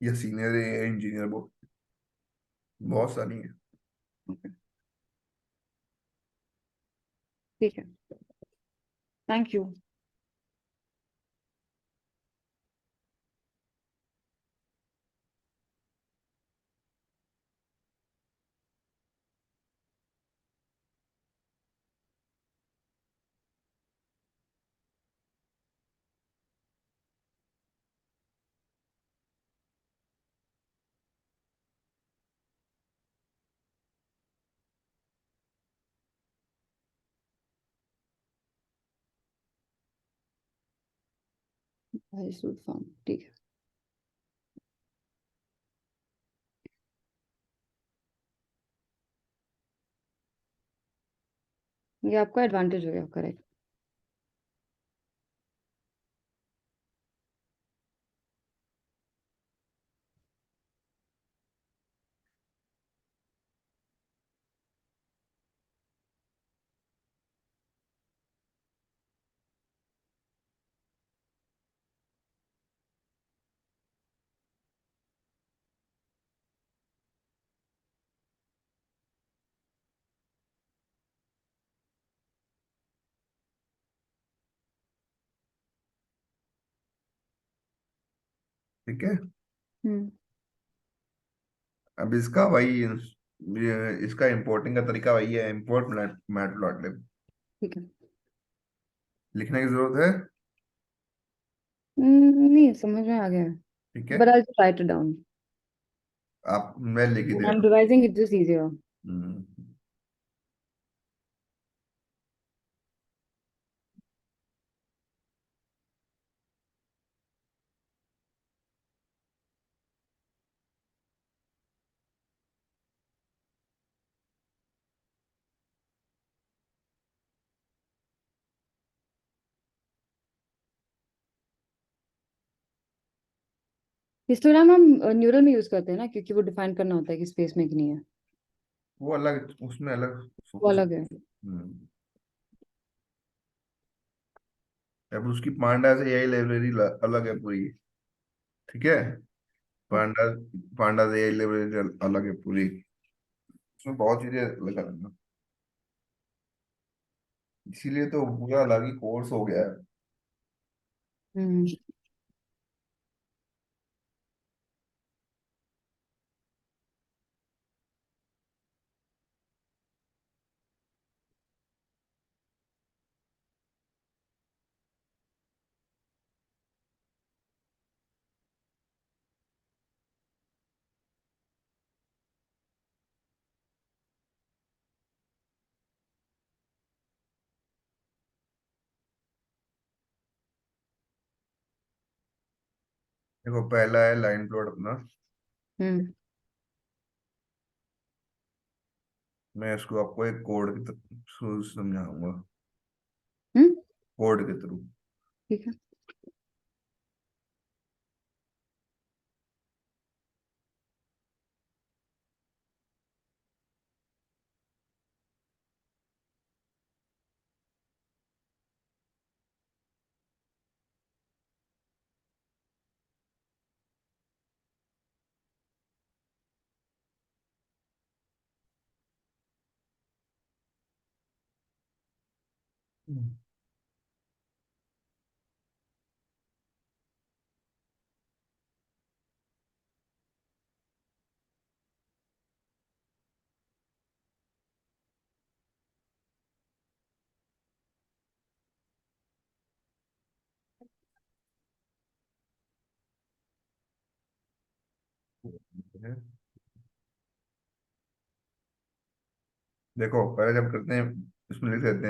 या सीनियर एआई इंजीनियर, बहुत बहुत सारी है। ठीक है, थैंक यू। सूट फॉर्म, ठीक है। ये आपका एडवांटेज हो गया, करेक्ट। ठीक है। हम्म। अब इसका वही, इसका इंपोर्टिंग का तरीका वही है, इंपोर्ट मैटप्लॉटलिब। ठीक है। लिखने की जरूरत है। नहीं, समझ में आ गया, ठीक है। But I just right it down. आप, मैं लिख ही दे आई एम रहा रिवाइजिंग इट जस्ट इजियर। हूँ। हिस्टोग्राम हम न्यूरल में यूज करते हैं ना, क्योंकि वो डिफाइन करना होता है कि स्पेस में कि नहीं है। वो अलग, उसमें अलग वो फोकस। अलग है। हम्म। अब उसकी पांडास एआई लाइब्रेरी अलग है पूरी, ठीक है। पांडास पांडास एआई लाइब्रेरी अलग है पूरी, उसमें बहुत चीजें अलग अलग हैं। इसीलिए तो पूरा अलग ही कोर्स हो गया है। हम्म। देखो, पहला है लाइन प्लॉट अपना। हम्म। मैं इसको आपको एक कोड की थ्रू समझाऊंगा, हम्म। कोड के थ्रू। ठीक है। देखो पहले जब करते हैं इसमें लिख देते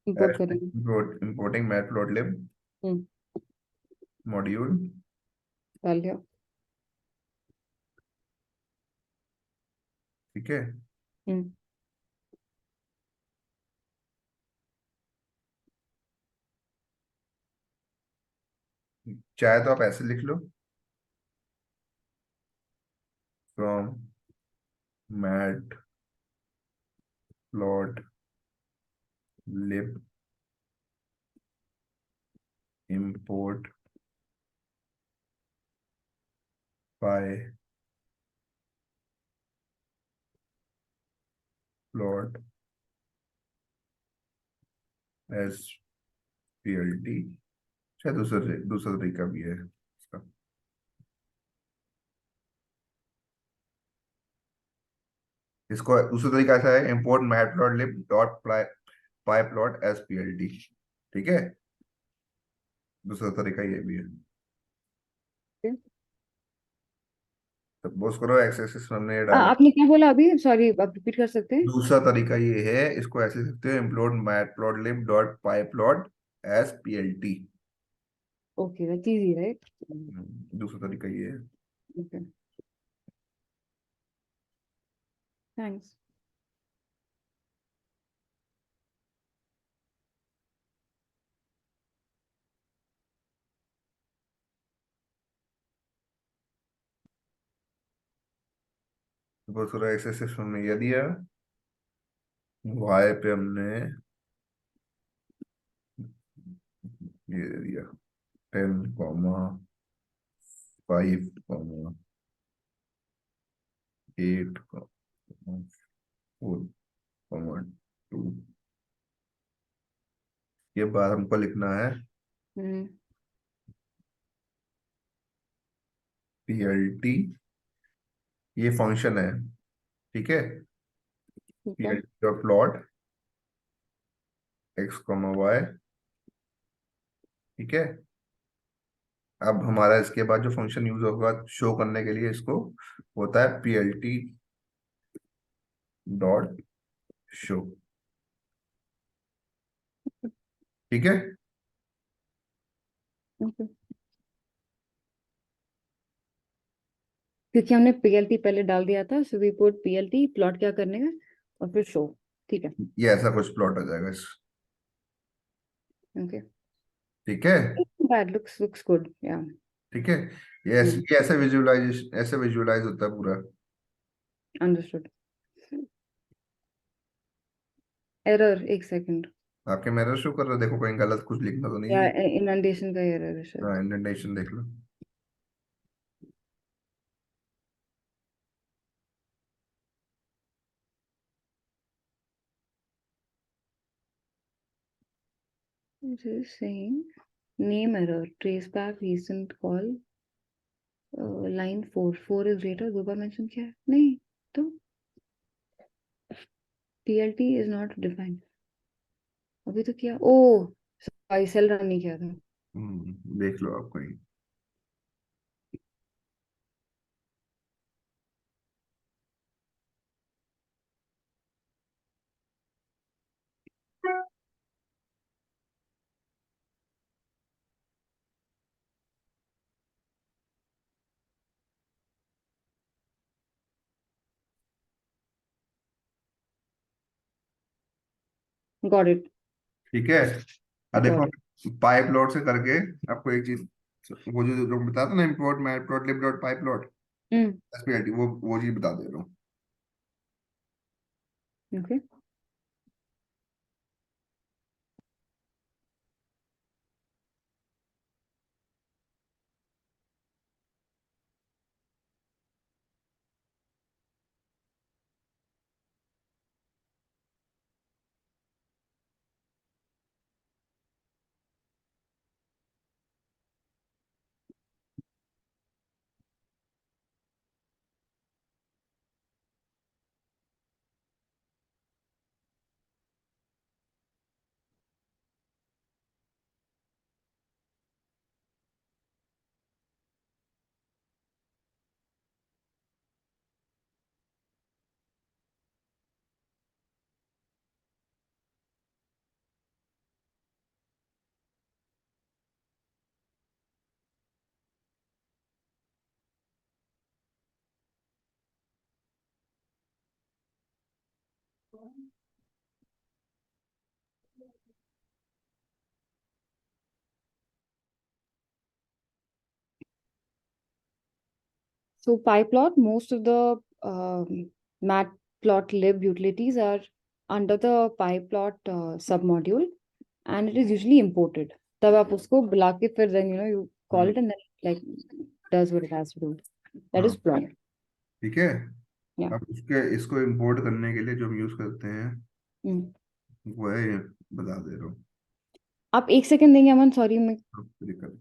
इंपोर्ट हैं करेंगे। इंपोर्टिंग मैटप्लोटलिब हम्म। मॉड्यूल। डाल दिया। ठीक है, हम्म। चाहे तो आप ऐसे लिख लो, from matplotlib import py plot as plt। शायद दूसरा दूसरा तरीका भी है इसका। इसको दूसरा तरीका ऐसा है, import matplotlib dot py plot as plt। ठीक है, दूसरा तरीका ये भी है। सपोज करो एक्स एक्सिस हमने ये डाला। आपने क्या बोला अभी? सॉरी, आप रिपीट कर सकते हैं? दूसरा तरीका ये है, इसको ऐसे लिख सकते हो, import matplotlib dot py plot as plt। Okay, that's easy right. दूसरा तरीका ये है। Okay, thanks. सपोज करो एक्स एक्सिस हमने ये दिया, वाई पे हमने ये दे दिया 10,5,8,4,2। ये बात हमको लिखना है, हम्म। पीएलटी, ये फंक्शन है। ठीक है, ठीक है। PLT dot plot X comma Y. ठीक है, अब हमारा इसके बाद जो फंक्शन यूज होगा शो करने के लिए, इसको होता है पीएलटी डॉट शो। ठीक है, ओके, क्योंकि हमने पीएलटी पहले डाल दिया था, so we put PLT plot क्या करने का, और फिर शो। ठीक है। ये ऐसा कुछ प्लॉट हो जाएगा इस। ओके, ठीक है, दैट लुक्स गुड या। ठीक है, ये ऐसे विजुअलाइज होता है पूरा। अंडरस्टूड। एरर, एक सेकंड। आपके मिरर शो कर रहा है, देखो कहीं गलत कुछ लिखना तो नहीं या है। इनंडेशन का एरर है शायद। हाँ, इंडेंटेशन देख लो। It is saying name error, trace back recent call, line 4 is greater, दो बार मेंशन किया है नहीं तो TLT is not defined। अभी तो किया, ओ सॉरी, सेल रन नहीं किया था। देख लो आप कहीं। Got it. ठीक है, अब देखो गॉट इट। पाई प्लॉट से करके आपको एक चीज, वो जो बताता ना, इम्पोर्ट मैट प्लॉट लिब डॉट पाई प्लॉट हम्म। एसपीआईटी, वो चीज बता दे रहा हूँ। Okay. So PyPlot, most of the matplotlib utilities are under the PyPlot submodule, and it is usually imported. तब आप उसको बुला के फिर then you call it and then like does what it has to do. That is हाँ, plot. ठीक है। Yeah. अब इसको इंपोर्ट करने के लिए जो हम यूज करते हैं Hmm. वो है, बता दे रहा हूँ। आप एक सेकंड देंगे अमन, सॉरी मैं दिक्कत।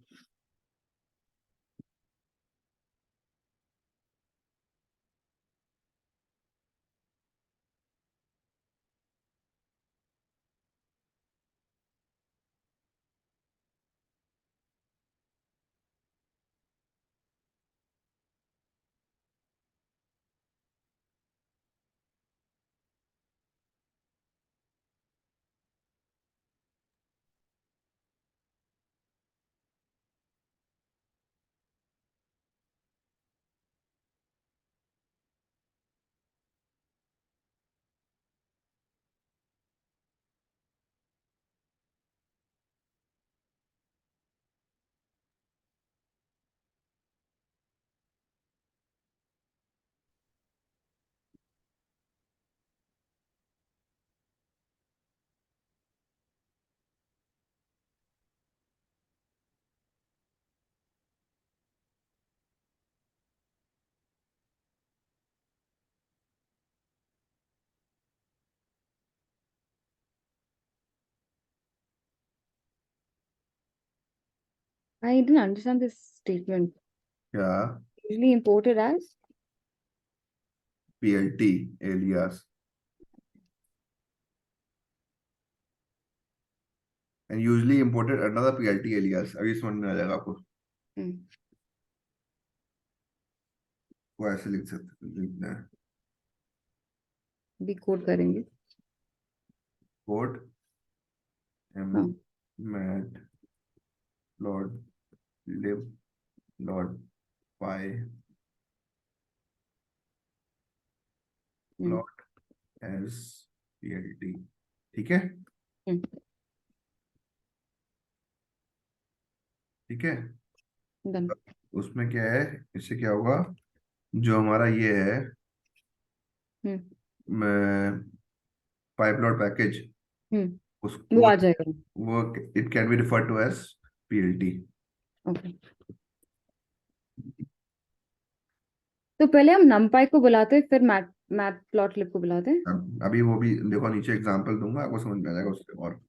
I didn't understand this statement. क्या? Usually imported as PLT alias and usually imported another PLT alias. अभी समझ में आ जाएगा आपको। hmm. वो ऐसे लिखना है। भी कोड करेंगे। कोड एम हाँ। मैट लॉर्ड लिब लॉर्ड पाई Hmm. Plot S PLT. ठीक है, Hmm. ठीक है। Done. उसमें क्या है, इससे क्या होगा, जो हमारा ये है Hmm. पाइपलॉट package, Hmm. उस वो आ जाएगा। वो it can be referred to as PLT. Okay. तो पहले हम numpy को बुलाते फिर matplotlib को बुलाते हैं। अभी वो भी देखो, नीचे एग्जांपल दूंगा, आपको समझ में आ जाएगा उसके और।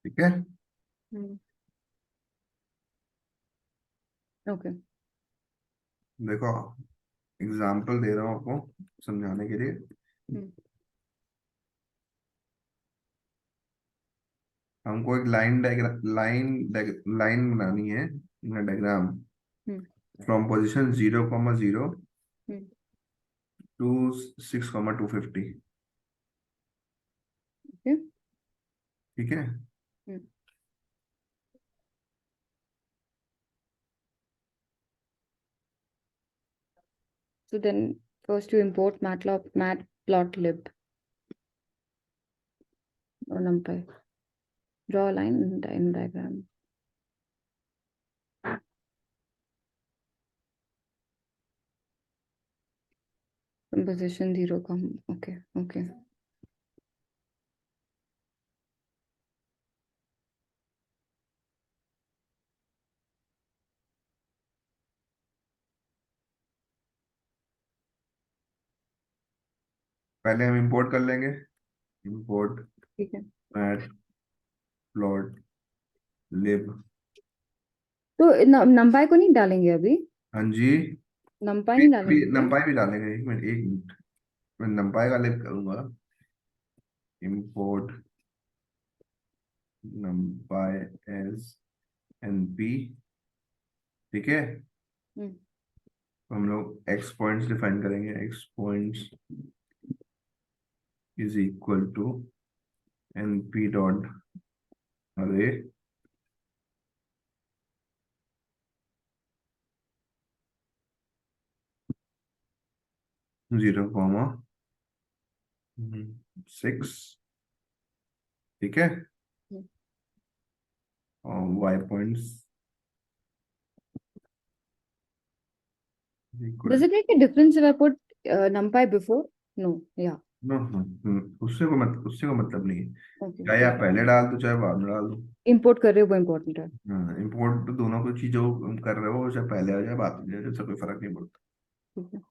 ठीक है, ओके। देखो एग्जांपल दे रहा हूँ आपको समझाने के लिए। हमको एक लाइन बनानी है, diagram, from position 0,0 to 6,250। Okay. ठीक है। Hmm. So then first you import matplotlib or NumPy. Draw a line in diagram. From position 0, okay, okay. पहले हम इंपोर्ट कर लेंगे, इंपोर्ट ठीक है। मैटप्लॉटलिब। तो NumPy को नहीं डालेंगे अभी? हाँ जी, NumPy अभी नहीं अभी डालेंगे क्या? नंपाई भी डालेंगे, एक मिनट एक मिनट, मैं नंपाई का लिब करूंगा, इंपोर्ट नंपाई एज एनपी। ठीक है, हम्म। हम लोग एक्स पॉइंट्स डिफाइन करेंगे, X points is equal to NP dot array 0,6। ठीक है, हम्म। और Y points equal. Does it make a difference if I put NumPy before? No. Yeah. No, उससे को मतलब नहीं है, Okay. चाहे आप पहले डाल दो चाहे बाद में डाल दो। Import कर रहे हो वो important है। हाँ, इम्पोर्ट तो दोनों को चीजों कर रहे हो, चाहे पहले आ जाए बाद में आ जाए, उससे कोई फर्क नहीं पड़ता। ठीक है।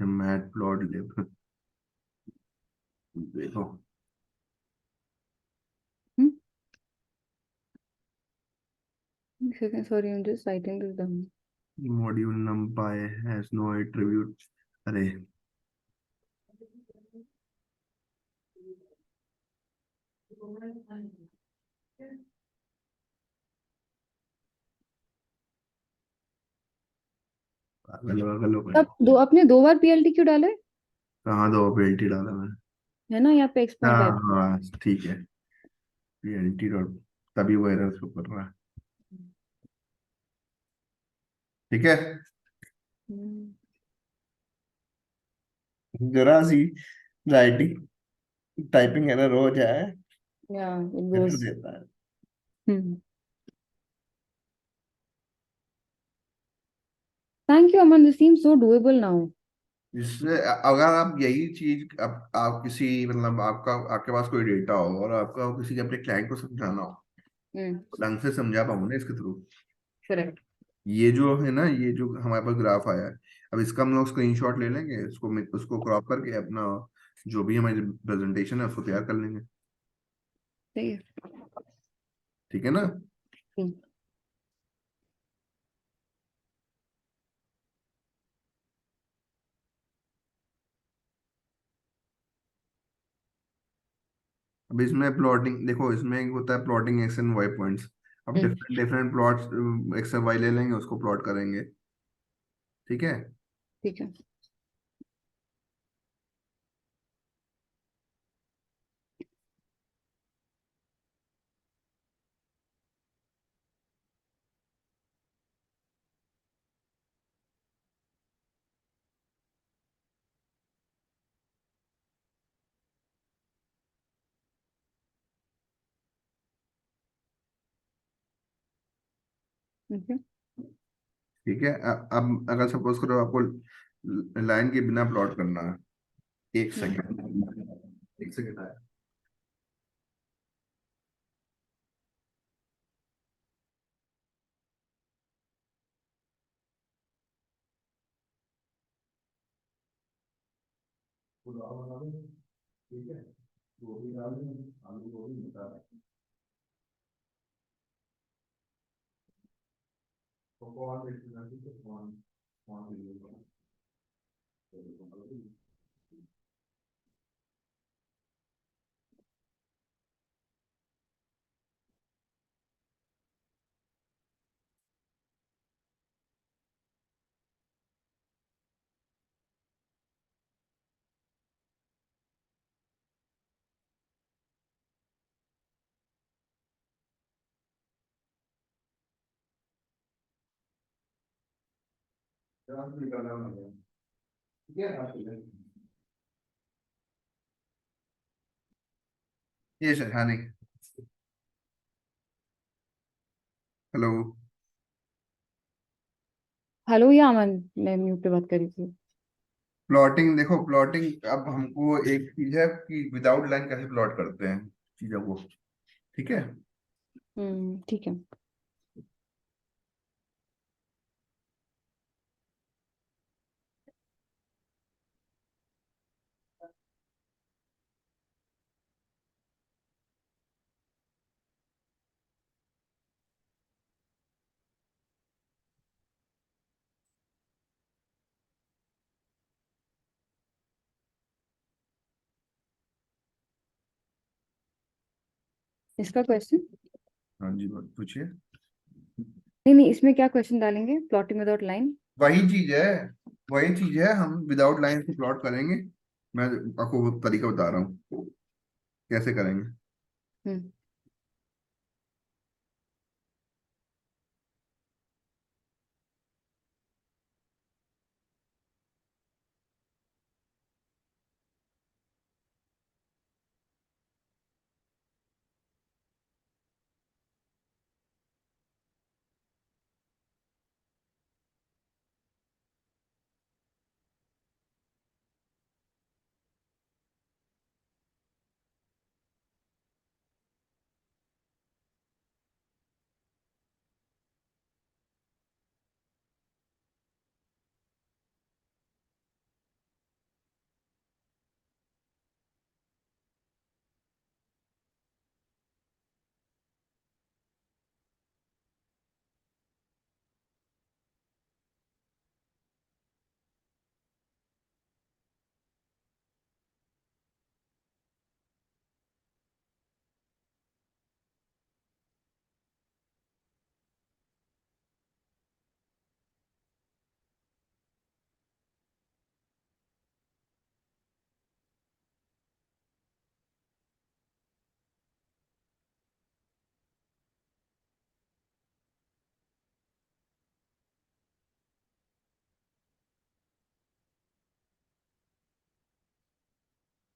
मैट प्लॉट लिब, देखो Hmm? Second, sorry, I'm just writing this down. Module numpy has no attribute. अरे पागल वागल हो गए। अब आपने 2 बार PLT क्यों डाले? कहाँ दो पेल्टी डाला मैंने? है ना यहाँ पे x पॉइंट y। हाँ हाँ ठीक है, पीएलटी डॉट, तभी वो एरर शो कर रहा है। ठीक है, हम्म। जरा सी राइटिंग टाइपिंग एरर हो जाए, Yeah, it एरर goes. देता है। Hmm. Thank you, Aman. This seems so doable now. इससे अगर आप यही चीज आप किसी मतलब आपका आपके पास कोई डेटा हो और आपका किसी अपने क्लाइंट को समझाना हो, Hmm. ढंग से समझा पाऊंगा ना इसके थ्रू। Correct. ये जो है ना, ये जो हमारे पास ग्राफ आया है, अब इसका हम लोग स्क्रीनशॉट ले लेंगे, उसको क्रॉप करके अपना जो भी हमारी प्रेजेंटेशन है उसको तैयार कर लेंगे। सही है। ठीक है ना? Hmm. अब इसमें प्लॉटिंग देखो, इसमें एक होता है plotting X and Y points. अब Hmm. Different different plots X and Y ले लेंगे, उसको प्लॉट करेंगे। ठीक है, ठीक है। Okay. ठीक है। अब अगर सपोज करो आपको लाइन के बिना प्लॉट करना है, एक Hmm. सेकंड, एक सेकंड आया। पुलाव बना दें, ठीक है, गोभी डाल दें, आलू गोभी बता दें, तो कौन देखना है तो कौन कौन वीडियो निकालना है, ठीक है। ये सर, हाँ नहीं, हेलो। हेलो या अमन, मैं म्यूट पे बात कर रही थी। प्लॉटिंग देखो, प्लॉटिंग अब हमको एक चीज है कि विदाउट लाइन कैसे प्लॉट करते हैं चीजों को, ठीक है। ठीक है। इसका क्वेश्चन, हाँ जी, पूछिए। नहीं नहीं, इसमें क्या क्वेश्चन डालेंगे? Plotting without line. वही चीज है, वही चीज है, हम विदाउट लाइन से प्लॉट करेंगे। मैं आपको वो तरीका बता रहा हूँ कैसे करेंगे। हम्म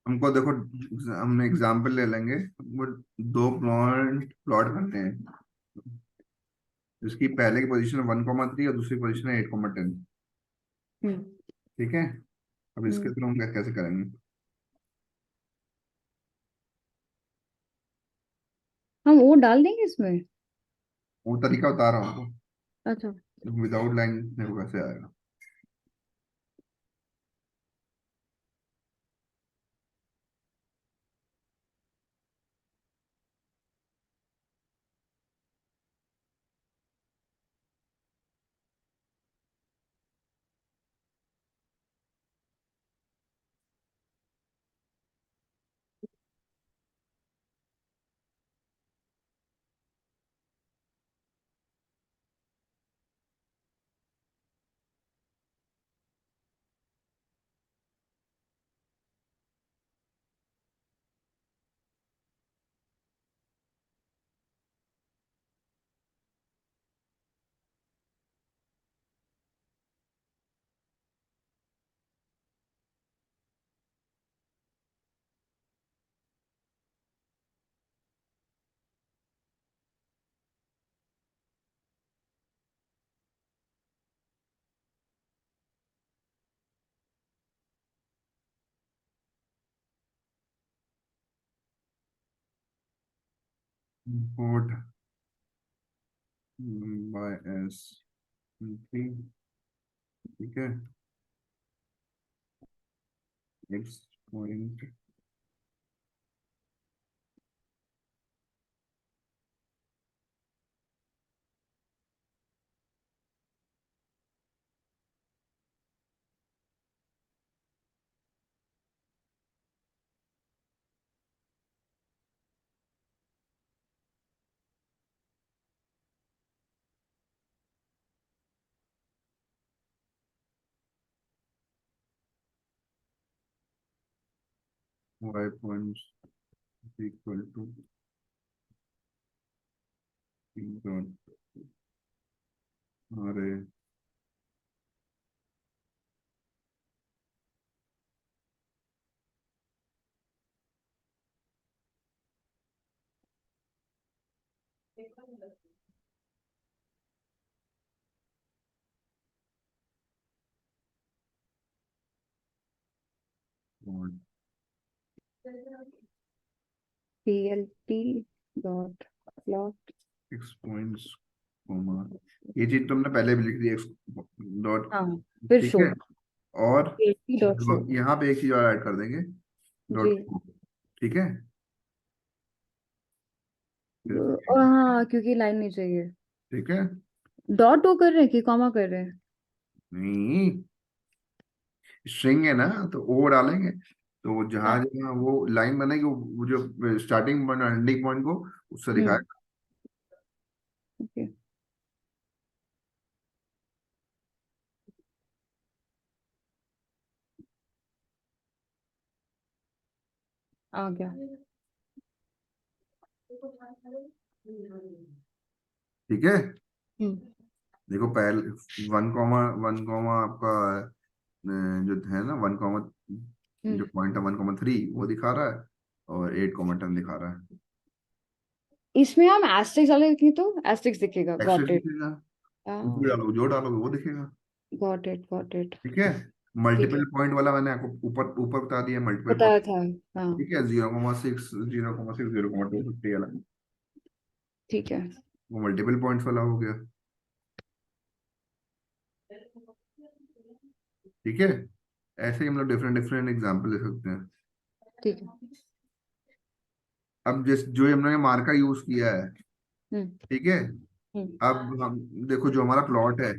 हमको देखो, हमने एग्जाम्पल ले लेंगे, वो दो प्लॉट प्लॉट करने हैं, जिसकी पहले की पोजीशन 1,3 और दूसरी पोजीशन है 8,10, हम्म ठीक है। अब इसके हम्म थ्रू हम कैसे करेंगे, हम वो डाल देंगे इसमें। वो तरीका बता रहा हूँ अच्छा। आपको, विदाउट लाइन देखो कैसे आएगा। इंपोर्ट बाय एस, ठीक है, पॉइंट 5 इक्वल टू अरे PLT dot plot. X points comma, ये चीज तुमने पहले भी लिख दी, एक्स डॉट। हाँ, फिर ठीक शो, है। और PLT dot show. यहाँ पे एक चीज और ऐड कर देंगे, जी। डॉट। ठीक है। फिर हाँ, क्योंकि लाइन नहीं चाहिए। ठीक है। डॉट वो कर रहे हैं कि कॉमा कर रहे हैं? नहीं, स्ट्रिंग है ना, तो ओ डालेंगे, तो वो जहां हाँ। जहां वो लाइन बनेगी, वो जो स्टार्टिंग पॉइंट और एंडिंग पॉइंट को उससे हम्म। दिखाएगा। ओके, आ गया। ठीक है। हम्म। देखो पहले 1 कॉमा 1 कॉमा आपका जो है ना, 1 कॉमा हम्म। जो पॉइंट है 1,3 वो दिखा रहा है, और 8,10 दिखा रहा है। इसमें हम एस्टेरिक्स वाले लिखें तो एस्टेरिक्स दिखेगा। Axes got it. दिखेगा, जो हाँ, डालोगे जो डालोगे वो दिखेगा। Got it, got it. ठीक है। ठीक है, मल्टीपल पॉइंट वाला मैंने आपको ऊपर ऊपर बता दिया, मल्टीपल बताया पॉइंट। था। हाँ, ठीक है, 0,6 0,6 0,250 वाला, ठीक है। वो मल्टीपल पॉइंट्स वाला हो गया। ठीक है। ऐसे ही हम लोग डिफरेंट डिफरेंट एग्जाम्पल ले सकते हैं। ठीक है। अब जिस जो हमने मार्कर यूज किया है, हम्म। ठीक है। हम्म। अब हम देखो, जो हमारा प्लॉट है,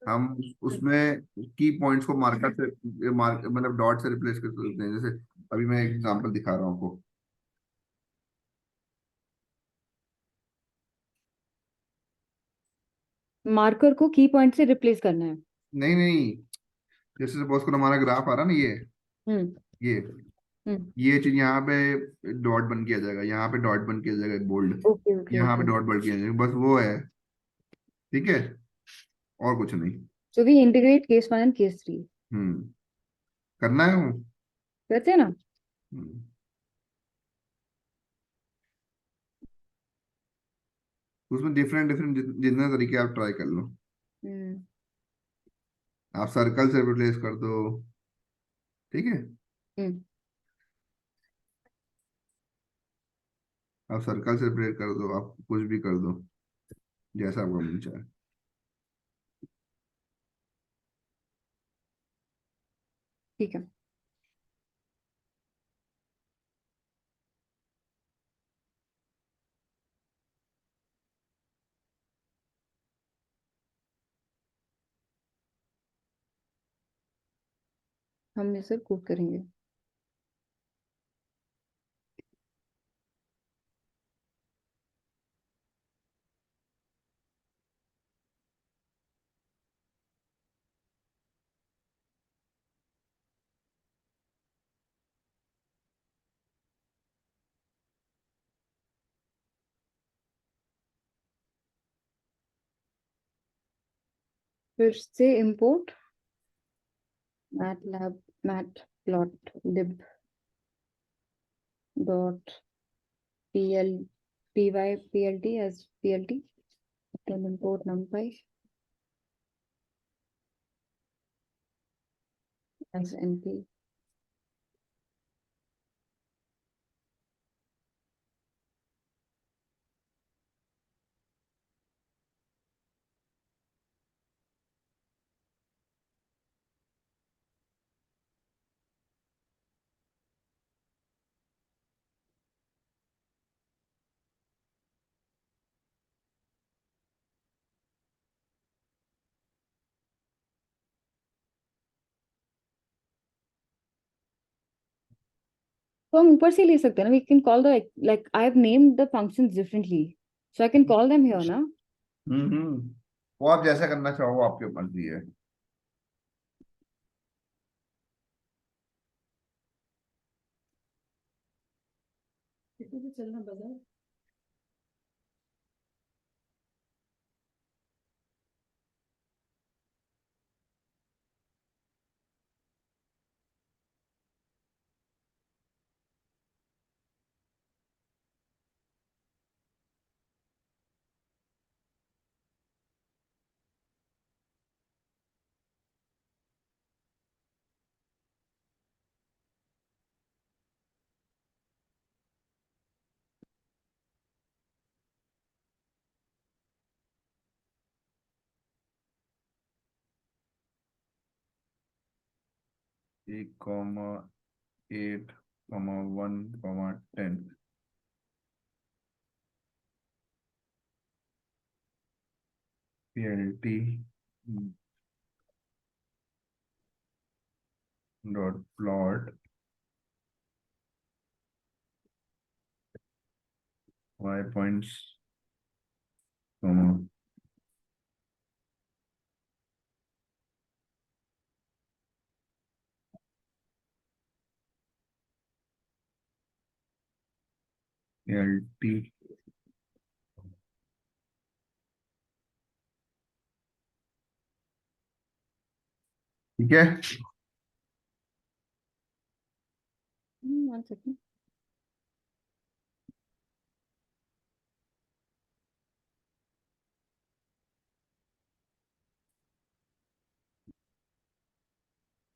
हम उसमें की पॉइंट्स को मार्कर से मतलब डॉट से रिप्लेस कर सकते हैं। जैसे अभी मैं एग्जांपल दिखा रहा हूँ आपको। मार्कर को की पॉइंट से रिप्लेस करना है। नहीं नहीं, जैसे सपोज करो हमारा ग्राफ आ रहा ना, हम्म। ये हम्म। ये चीज यहाँ पे डॉट बन किया जाएगा, यहाँ पे डॉट बन किया जाएगा, बोल्ड, ओके, ओके, यहाँ पे ओके। डॉट बन किया जाएगा, बस वो है। ठीक है, और कुछ नहीं। So we integrate case 1 and case 3। हम्म, करना है वो। करते हैं ना? हम्म, उसमें डिफरेंट डिफरेंट जितने तरीके आप ट्राई कर लो। हम्म। आप सर्कल से रिप्लेस कर दो। ठीक है, हम्म। आप सर्कल से रिप्लेस कर दो, आप कुछ भी कर दो, जैसा आपका मन चाहे। ठीक है। हम इसे कोड करेंगे। फिर से import MATLAB matplotlib dot pl py plt as plt, then import numpy as np. तो हम ऊपर से ले सकते हैं ना, we can call the, like I have named the functions differently, so I can call them here ना. वो आप जैसा करना चाहो वो आपके मर्जी है। चलना बाजार। एक comma 8 comma 1 comma 10 PLT dot plot y points comma LT ठीक है। One second.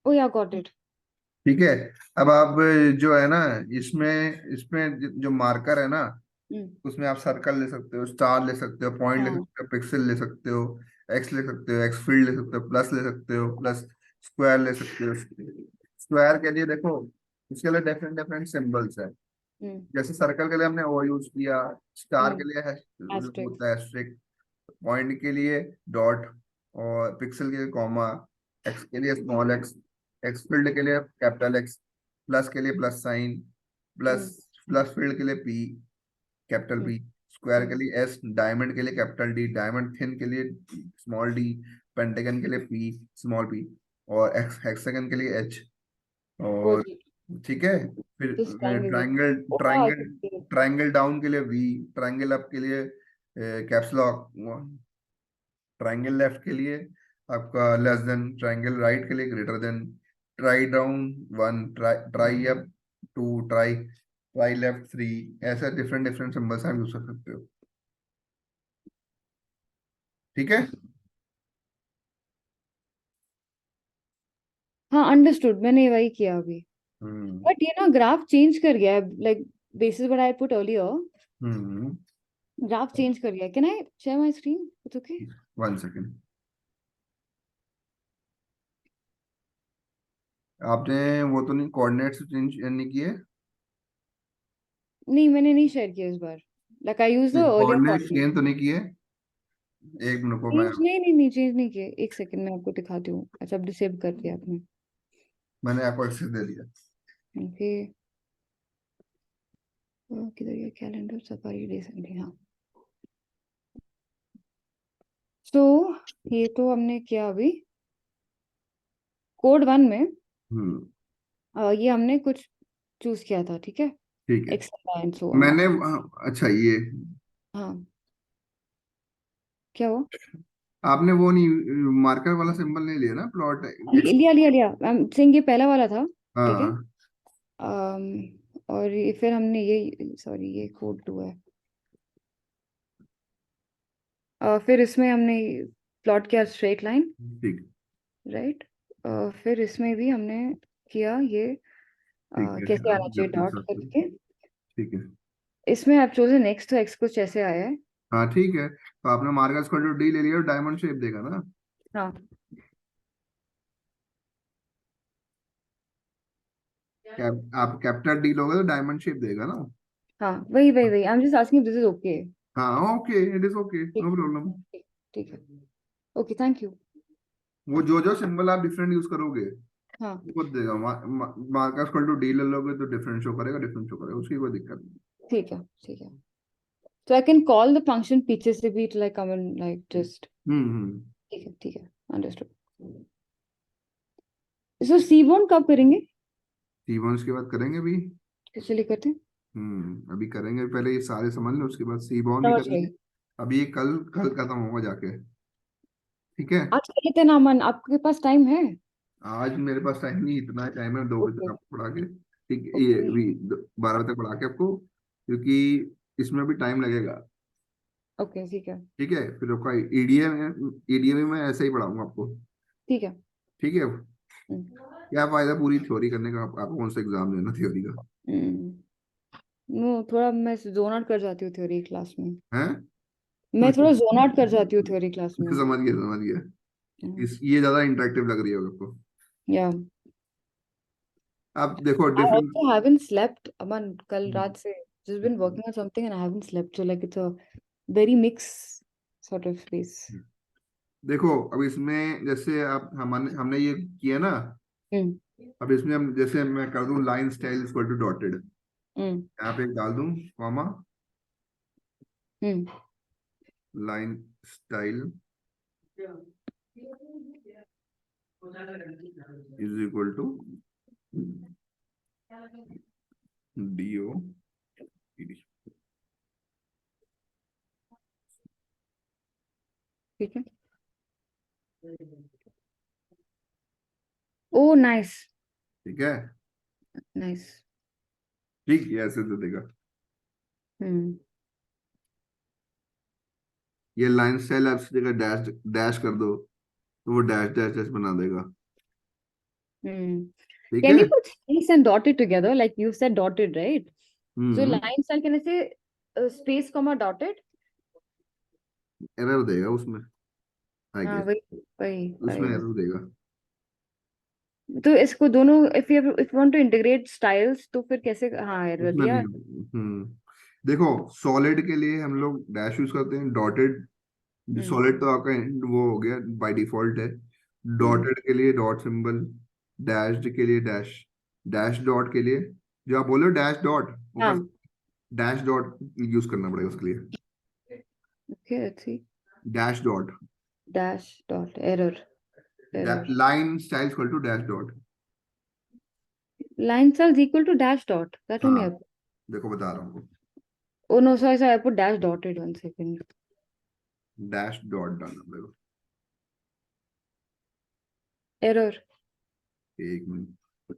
Oh yeah, got it. ठीक है। अब आप जो है ना, इसमें इसमें जो मार्कर है ना, हम्म, उसमें आप सर्कल ले सकते हो, स्टार ले सकते हो, पॉइंट ले हाँ, सकते हो, पिक्सल ले सकते हो, एक्स ले सकते हो, एक्स फील्ड ले सकते हो, प्लस ले सकते हो, प्लस स्क्वायर ले सकते हो। स्क्वायर के लिए देखो, उसके लिए डिफरेंट डिफरेंट सिंबल्स है। हम्म, जैसे सर्कल के लिए हमने ओ यूज किया, स्टार हम्म, के लिए है asterisk. होता है एस्ट्रिक, पॉइंट के लिए डॉट, और पिक्सल के लिए कॉमा, एक्स के लिए स्मॉल एक्स, एक्स फील्ड के लिए कैपिटल एक्स, प्लस के लिए प्लस साइन, प्लस हम्म, प्लस फील्ड के लिए पी, कैपिटल हम्म, पी, स्क्वायर के हम्म, लिए एस, डायमंड के लिए कैपिटल डी, डायमंड थिन के लिए स्मॉल डी, पेंटागन के लिए पी, स्मॉल पी, और एक्स हेक्सागन के लिए एच। और got it. ठीक है। फिर This triangle. Triangle Oh yeah, I triangle can see it. Triangle down के लिए वी, ट्रायंगल अप के लिए कैप्स लॉक, ट्रायंगल लेफ्ट के लिए आपका लेस देन, ट्रायंगल राइट के लिए greater than, try down 1, try try up 2, try try left 3। ऐसा डिफरेंट डिफरेंट सिंबल्स आप यूज कर सकते हो। ठीक है। हाँ, अंडरस्टूड, मैंने वही किया अभी. हम्म बट ये ना ग्राफ चेंज कर गया है, like basis what I put earlier, hmm graph change कर गया. Can I share my screen? It's okay. 1 second. आपने वो तो नहीं, कोऑर्डिनेट्स चेंज नहीं किए? नहीं, मैंने नहीं शेयर किया इस बार. Like I use the earlier coordinate coordinate. Change तो नहीं किए? एक मिनट को मैं, चेंज नहीं नहीं नहीं, चेंज नहीं किए. एक सेकंड मैं आपको दिखाती हूँ. अच्छा, अब डिसेबल कर दिया आपने. मैंने आपको एक्सेस दे दिया। ओके. किधर गया कैलेंडर, सफारी रिसेंटली, हाँ. तो ये तो हमने किया अभी. कोड 1 में हम्म ये हमने कुछ चूज किया था, ठीक है. ठीक है। Excel and so on. मैंने अच्छा ये, हाँ, क्या हुआ? आपने वो नहीं, मार्कर वाला सिंबल नहीं लिया ना, प्लॉट लिया लिया लिया. आई एम सेइंग ये पहला वाला था. ठीक है. हाँ और ये फिर हमने ये, सॉरी, ये कोड 2 है. फिर इसमें हमने प्लॉट किया स्ट्रेट लाइन, ठीक राइट. फिर इसमें भी हमने किया ये, ठीक है, कैसे आप आना चाहिए जब कर डॉट सकते हो। करके. ठीक है। इसमें आप चोजन नेक्स्ट, तो एक्स कुछ ऐसे आया है. हाँ ठीक है, तो आपने मार्कर स्क्वायर रूट डी ले लिया और डायमंड शेप देगा ना। हाँ. आप कैपिटल डी लोगे तो डायमंड शेप देगा ना। हाँ, वही वही वही, आई am just asking this is okay. हाँ ओके, इट इज ओके, ठीक नो प्रॉब्लम। है, ठीक. ठीक है. Okay, thank you. वो जो जो सिंबल आप डिफरेंट यूज करोगे, हाँ खुद देगा। मार्कस इक्वल टू डी ले लोगे तो डिफरेंट शो करेगा, डिफरेंट शो करेगा, उसकी कोई दिक्कत नहीं। ठीक है ठीक है। So I can call the function पीछे से भी to like come and like just हम्म। ठीक है understood. So C1 कब करेंगे? सीबॉन्स की बात करेंगे अभी। चलिए करते हैं। अभी करेंगे, पहले ये सारे समझ लो, उसके बाद सीबॉन भी समझ करेंगे। गई। अभी ये कल कल खत्म होगा जाके। ठीक है। आज कर लेते हैं ना अमन, आपके पास टाइम है? आज मेरे पास टाइम नहीं, इतना टाइम है 2 बजे ओके तक आपको पढ़ा के। ठीक, ये ओके अभी 12 बजे तक पढ़ा के आपको, क्योंकि इसमें भी टाइम लगेगा। ओके ठीक है ठीक है, फिर आपका ईडीएम, ईडीएम में मैं ऐसे ही पढ़ाऊंगा आपको। ठीक है। ठीक है। हम्म, क्या फायदा पूरी थ्योरी करने का, आपको कौन सा एग्जाम देना थ्योरी का वो थोड़ा मैं जोन आउट कर जाती हूँ थ्योरी क्लास में। है? मैं थोड़ा जोन आउट कर जाती हूँ थ्योरी क्लास में। समझ गया, समझ गया। ये ज्यादा इंटरेक्टिव लग रही होगी आपको। या आप देखो I different. also haven't slept अमन कल रात से, just been working on something and I haven't slept, so like it's a very mix sort of space. देखो अब इसमें जैसे आप हमने हमने ये किया ना, हम्म अब इसमें हम जैसे मैं कर दूं line style equal to dotted, hmm यहाँ पे एक डाल दूं comma, hmm line style is equal to D O. ठीक है। ओ नाइस ठीक है। नाइस। ठीक है, ऐसे तो देगा। हम्म ये लाइन स्टाइल आपसे जगह डैश डैश कर दो तो वो डैश डैश डैश बना देगा। हम्म ठीक Can है। you put space and dotted together like you said dotted, right? So hmm. line style can I say space comma dotted? Error देगा उसमें, आई हाँ गेस। वही वही उसमें वही। एरर देगा। तो इसको दोनों if you want to integrate styles तो फिर कैसे, हाँ एरर उसमें दिया। नहीं। देखो सॉलिड के लिए हम लोग डैश यूज करते हैं, डॉटेड। हम्म सॉलिड तो आपका वो हो गया बाय डिफॉल्ट है। हम्म डॉटेड के लिए डॉट सिंबल, डैश्ड के लिए डैश, डैश डॉट के लिए जो आप बोले हो डैश डॉट, ऊपर हाँ डैश डॉट यूज करना पड़ेगा उसके लिए। okay let's see dash dot, dash dot error line style equal to dash dot. line cells equal to dash dot that only हाँ, I put. देखो बता रहा हूँ, Oh no sorry I put dash dotted 1 second. Dash dot डालना पड़ेगा। Error एक minute.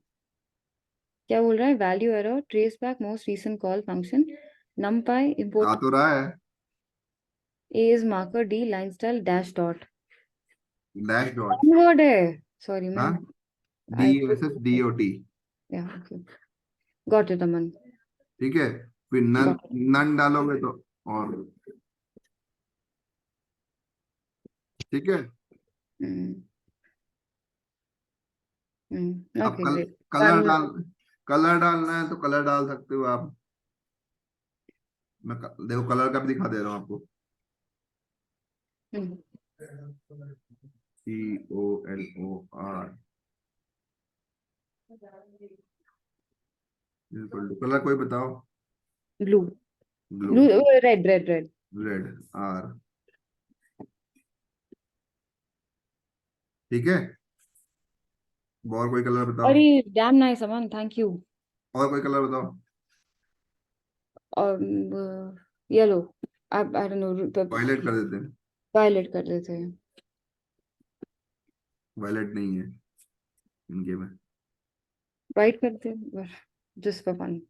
क्या बोल रहा है? value error trace back most recent call function numpy आ import तो रहा है, a is marker d line style dash dot dash dot. word है sorry हाँ, man D I put S S D O T. yeah okay got it Aman ठीक है, फिर none, got it. None डालोगे तो, और ठीक है। Hmm. अब Okay great कलर डाल, कलर डालना है तो कलर डाल सकते हो आप। देखो कलर का भी दिखा दे रहा हूँ आपको। Hmm. COLOR कलर कोई बताओ। blue blue, blue red red, R. ठीक है, और कोई कलर बताओ। अरे damn nice Aman thank you. और कोई कलर बताओ। Yellow I don't know violet कर देते हैं। वायलेट कर देते हैं। वायलेट नहीं है इनके में। वाइट करते हैं जस्ट फॉर फन।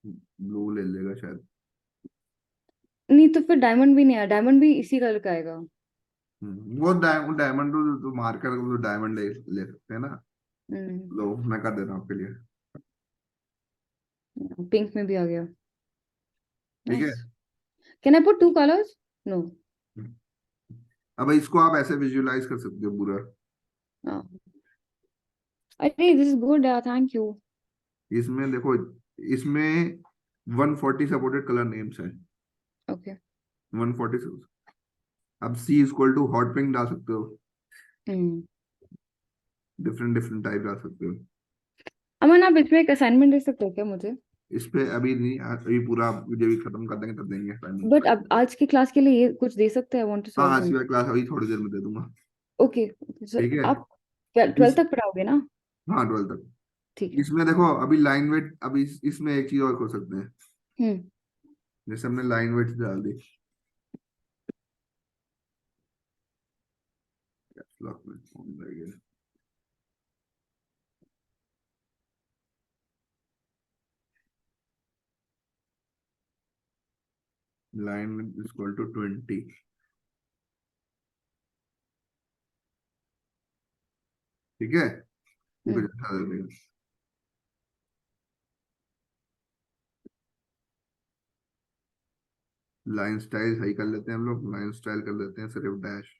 ब्लू ले लेगा शायद। नहीं तो फिर डायमंड भी नहीं आया, डायमंड भी इसी कलर का आएगा। वो डायमंड तो मार्कर तो डायमंड ले सकते हैं ना। लो मैं कर देता हूँ आपके लिए। पिंक में भी आ गया। ठीक है। Nice. Can I put 2 colors? No. अब इसको आप ऐसे विजुअलाइज कर सकते हो पूरा। अरे this is good thank you. इसमें देखो, इसमें 140 सपोर्टेड कलर नेम्स है। ओके 140। अब सी इक्वल टू हॉट पिंक डाल सकते हो। डिफरेंट डिफरेंट टाइप ला सकते हो। अमन, आप इसमें एक असाइनमेंट दे सकते हो क्या मुझे? इस पे अभी नहीं, अभी पूरा जब भी खत्म कर देंगे तब देंगे assignment। बट अब आज की क्लास के लिए ये कुछ दे सकते हैं, आई वांट टू हाँ, सॉल्व आज की समथिंग। क्लास अभी थोड़ी देर में दे दूंगा। ओके, ठीक है। आप इस 12 तक पढ़ाओगे ना? हाँ, 12 तक। ठीक है। इसमें देखो अभी लाइन वेट, अभी इसमें एक चीज और कर सकते हैं। हम्म। जैसे हमने लाइन वेट डाल दी, कैप्स लॉक में ऑन रहेगा। Line weight equal to 20। ठीक है, ये कुछ हम्म। अच्छा दे देगा। लाइन स्टाइल सही कर लेते हैं हम लोग, लाइन स्टाइल कर लेते हैं सिर्फ डैश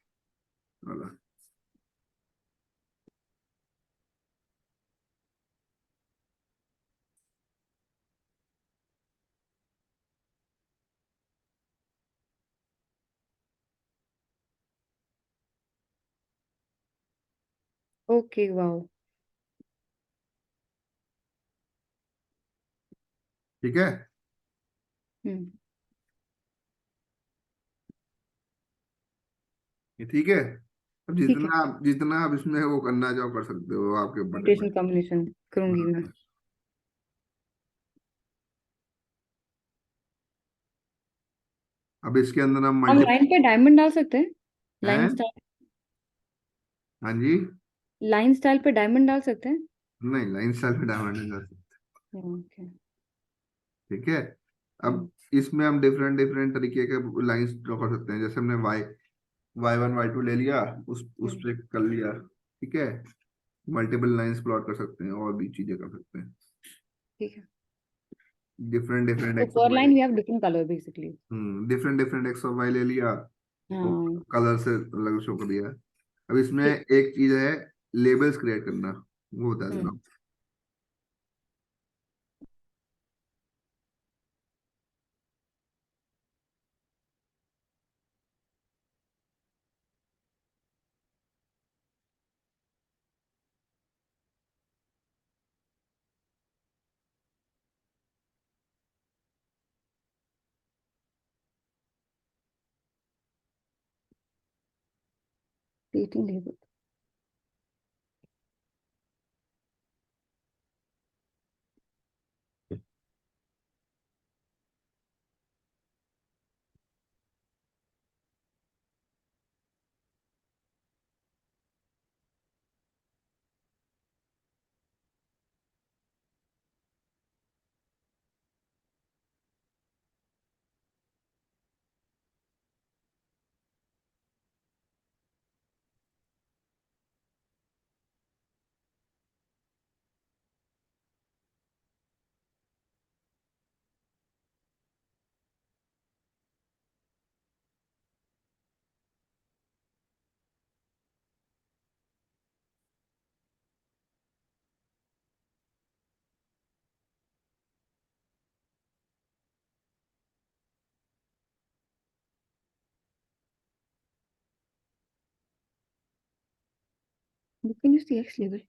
वाला। Okay, wow. ठीक है। हम्म। ये ठीक है। अब ठीक है। जितना जितना आप इसमें वो करना चाहो कर सकते हो, आपके ऊपर म्यूटेशन डिपेंड। कॉम्बिनेशन करूंगी मैं। अब इसके अंदर हम हम मल्टीपल लाइन पे डायमंड डाल सकते हैं? लाइन हैं। स्टाइल। हाँ जी। लाइन स्टाइल पे डायमंड डाल सकते हैं? नहीं, लाइन स्टाइल पे डायमंड कर सकते। ओके। ठीक है। अब हम्म। इसमें हम डिफरेंट डिफरेंट तरीके के लाइंस ड्रॉ कर सकते हैं। जैसे हमने Y1 Y2 ले लिया, उस हम्म। पे कर लिया। ठीक है। मल्टीपल लाइंस प्लॉट कर सकते हैं और भी चीजें कर सकते हैं। ठीक है। Different different So X per और Y. line we have different color basically. Different different X और वाई ले लिया, वो हाँ। कलर से अलग शो कर दिया। अब इसमें ठीक। एक चीज है, लेबल्स क्रिएट करना, वो बता देना। हम्म। Creating label. You can use the X label.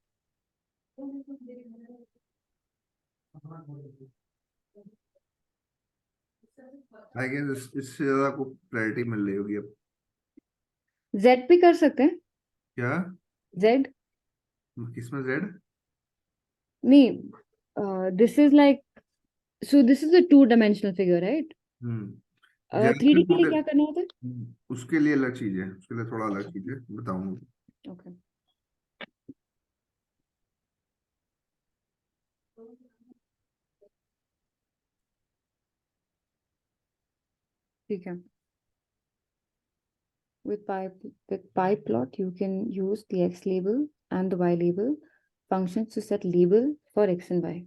I guess इससे ज्यादा आपको प्रायोरिटी मिल रही होगी अब। Z भी कर सकते हैं। क्या? Z। किसमें जेड? नहीं, this is like, so this is a two-dimensional figure, right? Z three पे डी के लिए टोटल, क्या करना होता है? उसके लिए अलग चीज है, उसके लिए थोड़ा अलग चीज है, बताऊंगा। ओके। ठीक है। With pyplot, you can use the X label and the Y label functions to set label for X and Y.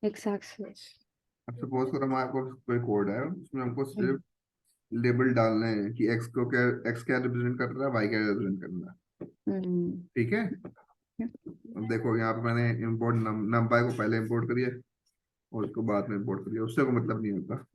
X axis. अब सपोज करो हमारे पास कोई कोड है, उसमें हमको सिर्फ लेबल डालने हैं कि एक्स क्या रिप्रेजेंट कर रहा है, वाई क्या रिप्रेजेंट कर रहा है। ठीक है। अब देखो यहाँ पे मैंने इम्पोर्ट नंपाई को पहले इम्पोर्ट करिए और उसको बाद में इम्पोर्ट करिए, उससे कोई मतलब नहीं होता।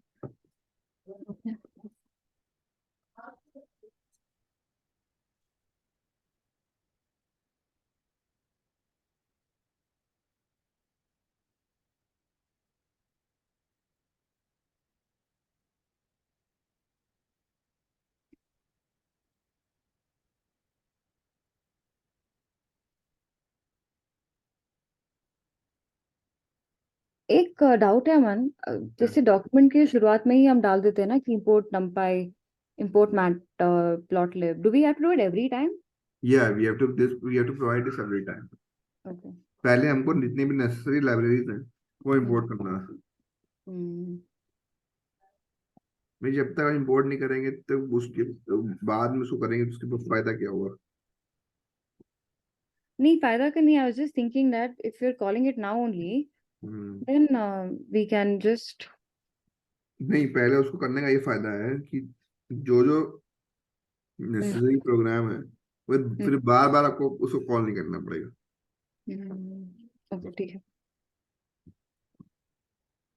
एक डाउट है मन, जैसे डॉक्यूमेंट की शुरुआत में ही हम डाल देते हैं ना कि import numpy, import mat plotlib, do we have to do it every time? Yeah, we have to provide this every time. Okay. पहले हमको जितनी भी नेसेसरी लाइब्रेरीज हैं वो इंपोर्ट करना है। हम्म भाई जब तक इंपोर्ट नहीं करेंगे तो उसके बाद में उसको करेंगे तो उसके बाद फायदा क्या होगा। नहीं, फायदा का नहीं, I was just thinking that if you're calling it now only, hmm, then we can just नहीं, पहले उसको करने का ये फायदा है कि जो जो हम्म, नेसेसरी प्रोग्राम है वो हम्म, फिर बार बार आपको उसको कॉल नहीं करना पड़ेगा। ओके ठीक है,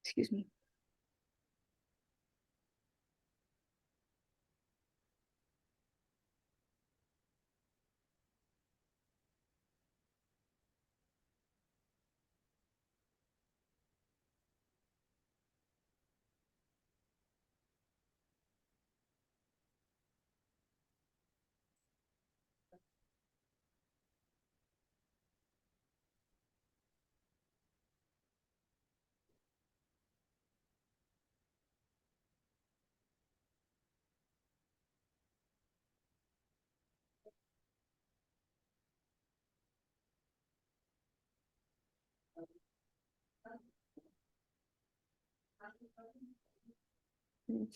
एक्सक्यूज मी।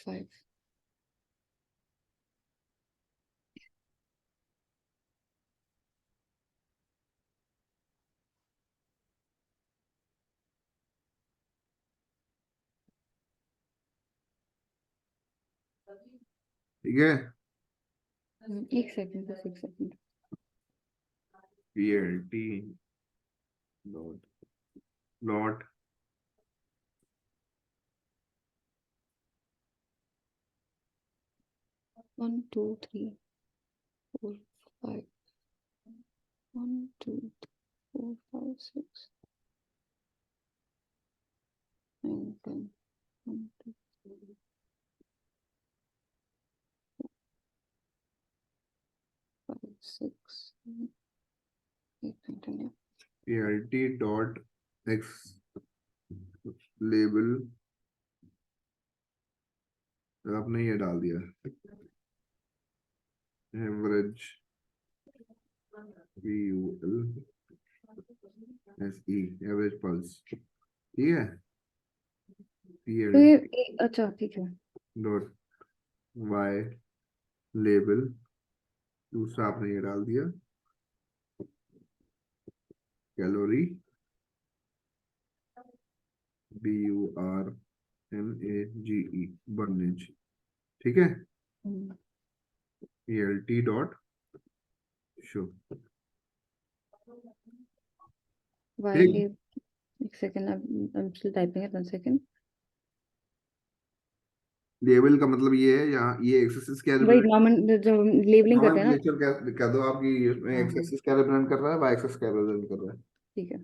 फाइव। ठीक है। एक सेकंड, बस एक second. PLT dot not 1 2 3 4 5, 1 2 4 5 6 9 10, 1 2 5 6 7 8 9 10, yeah. PLT dot x label, आपने ये डाल दिया एवरेज PULSE एवरेज पल्स। ठीक है। तो PLT ये अच्छा ठीक है। डॉट वाई लेबल, दूसरा आपने ये डाल दिया कैलोरी BURNAGE बर्नेज। ठीक है। PLT dot show. while ठीक। एक second, I'm still typing it, 1 second। Label का मतलब ये है, यहाँ ये एक्सेस क्या वही रिप्रेजेंट, नॉर्मल जो लेबलिंग करते हैं ना। नॉमेनक्लेचर क्या कह दो आपकी, इसमें हाँ एक्स हाँ, एक्सिस क्या रिप्रेजेंट कर रहा है, वाई एक्सिस क्या रिप्रेजेंट कर रहा है। ठीक है।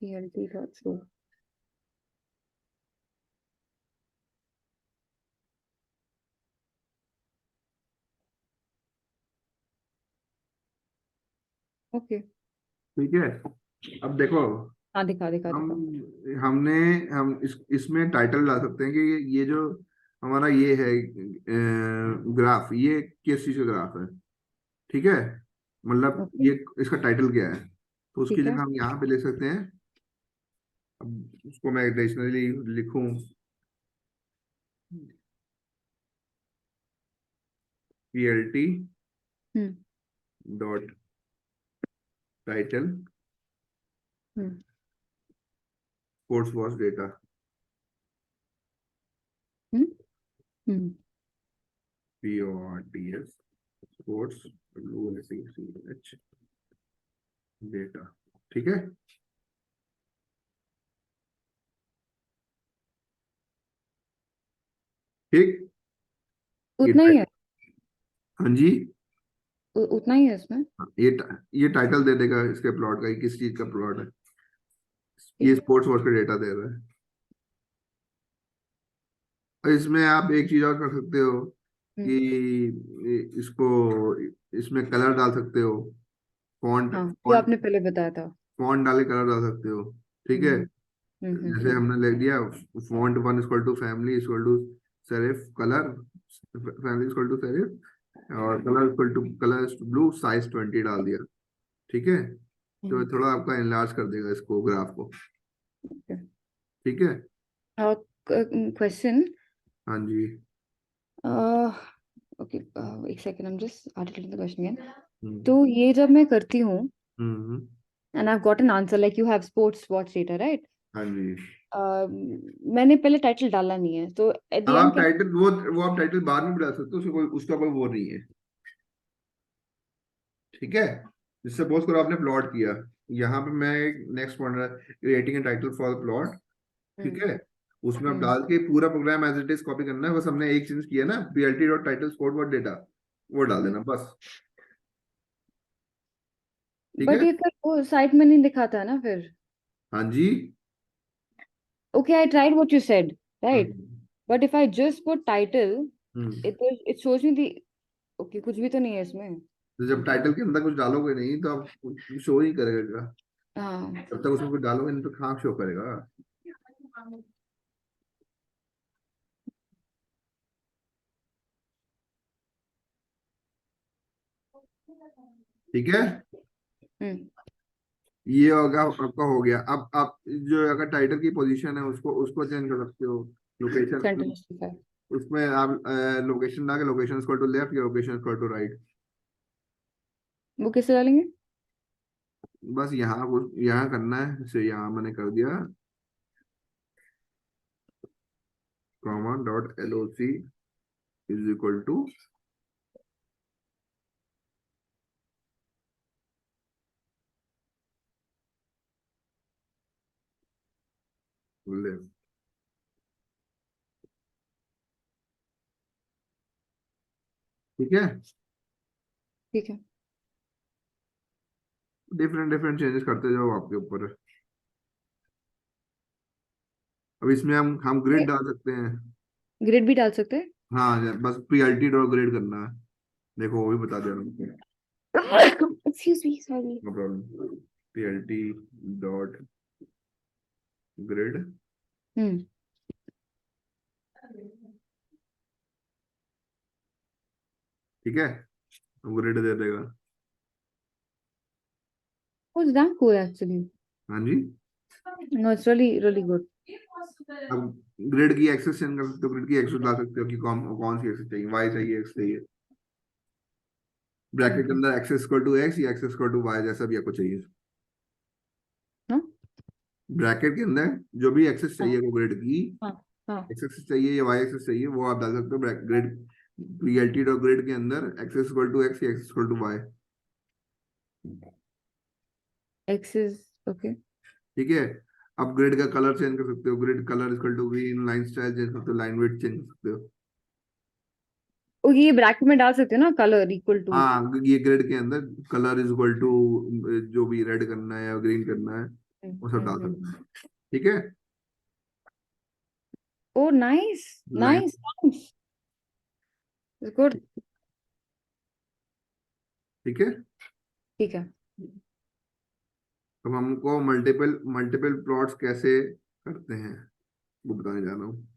PLT dot show. ओके। ठीक है। अब देखो, हाँ, दिखा दिखा हम दिखा। हमने हम इसमें टाइटल डाल सकते हैं कि ये जो हमारा ये है ग्राफ, ये किस चीज का ग्राफ है। ठीक है। मतलब ओके ये इसका टाइटल क्या है, तो उसकी ठीक है। जगह हम यहाँ पे ले सकते हैं। अब उसको मैं डिक्शनरी लिखूं, PLT hmm dot title, sports watch data, PORTS, sports WSECH data. ठीक है, ठीक। ये उतना ही है, हाँ जी, उतना ही है इसमें। ये टाइटल दे देगा इसके प्लॉट का, ये किस चीज का प्लॉट है। ये ठीक है। स्पोर्ट्स वॉच का डेटा दे रहा है। और इसमें आप एक चीज और कर सकते हो हम्म, कि इसको, इसमें कलर डाल सकते हो। फॉन्ट हाँ, जो फॉन्ट आपने पहले बताया था। फॉन्ट डाले कलर डाल सकते हो। ठीक है, हम्म जैसे हमने लिख दिया, font one equal to family equal to serif colour, family equal to serif, और कलर ब्लू, साइज 20 डाल दिया। ठीक है, तो थोड़ा आपका एनलार्ज कर देगा इसको, ग्राफ को। ठीक है, और क्वेश्चन, हाँ जी। ओके, एक second, I am just articulating the question again. Hmm तो ये जब मैं करती हूँ hmm, and I have got an answer like you have sports watch data, right? हाँ जी। मैंने पहले टाइटल डाला नहीं है, तो एट द अब एंड आप क्या? टाइटल, वो आप टाइटल बाद में भी डाल सकते हो, उसका कोई वो नहीं है। ठीक है, जिससे सपोज करो आपने प्लॉट किया, यहाँ पे मैं एक next point, creating a title for plot. ठीक हम्म है, उसमें आप हम्म डाल के पूरा program as it is copy करना है, बस हमने एक चेंज किया ना, PLT dot title sport word data, वो डाल देना बस। ठीक बट है, ये फिर वो साइट में नहीं दिखाता है ना फिर। हाँ जी। Okay, I tried what you said, right? Hmm But if I just put title, hmm. it shows me the, okay, कुछ भी तो नहीं है इसमें। तो जब टाइटल के अंदर कुछ डालोगे नहीं तो आप शो ही करेगा, हाँ। जब तक उसमें कुछ डालोगे नहीं तो कहाँ शो करेगा। ठीक है, हम्म ये होगा आपका, हो गया। अब आप जो अगर टाइटल की पोजीशन है उसको उसको चेंज कर सकते हो। Centre location, justify. उसमें आप लोकेशन डाल के, लोकेशन इक्वल टू लेफ्ट या लोकेशन इक्वल टू राइट। वो कैसे डालेंगे? बस यहाँ करना है, जैसे यहाँ मैंने कर दिया, comma dot LOC is equal to left. ठीक है, ठीक है। डिफरेंट डिफरेंट चेंजेस करते जाओ, आपके ऊपर है। अब इसमें हम ग्रिड डाल सकते हैं। ग्रिड भी डाल सकते हाँ, बस PLT डॉट ग्रिड करना है। देखो वो भी बता दे रहा हूँ, हैं? Excuse me, sorry. No problem. PLT dot grid. Hmm ठीक है, ग्रिड दे देगा। What's that cool actually? हाँ जी। No, it's really good. अब ग्रिड की एक्सेस चेंज कर सकते हो, ग्रिड की एक्सेस ला सकते हो कि कौन कौन सी एक्सेस चाहिए, वाई चाहिए, एक्स चाहिए। ब्रैकेट के Okay. अंदर एक्सेस इक्वल टू एक्स या एक्सेस इक्वल टू वाई, जैसा भी आपको चाहिए। हाँ ब्रैकेट के अंदर जो भी एक्सेस हाँ चाहिए वो ग्रिड की, हाँ हाँ। एक्स एक्सेस चाहिए या वाई एक्सेस चाहिए, वो आप डाल सकते हो ग्रिड, PLT डॉट ग्रिड के अंदर एक्सेस इक्वल टू एक्स या axis equal to Y. X is okay. ठीक है, अब ग्रिड का कलर चेंज कर सकते हो, grid colour equal to green, line style change कर सकते हो, लाइन वेट चेंज कर सकते हो। ओके, ये ब्रैकेट में डाल सकते हो ना, कलर इक्वल टू। हाँ, ये ग्रिड के अंदर कलर इज इक्वल टू जो भी रेड करना है या ग्रीन करना है, वो सब डाल सकते हम्म। हैं। ठीक है, oh nice, line. Nice, nice, good. ठीक है, ठीक है। अब हमको मल्टीपल मल्टीपल प्लॉट्स कैसे करते हैं वो बताने जा रहा हूँ।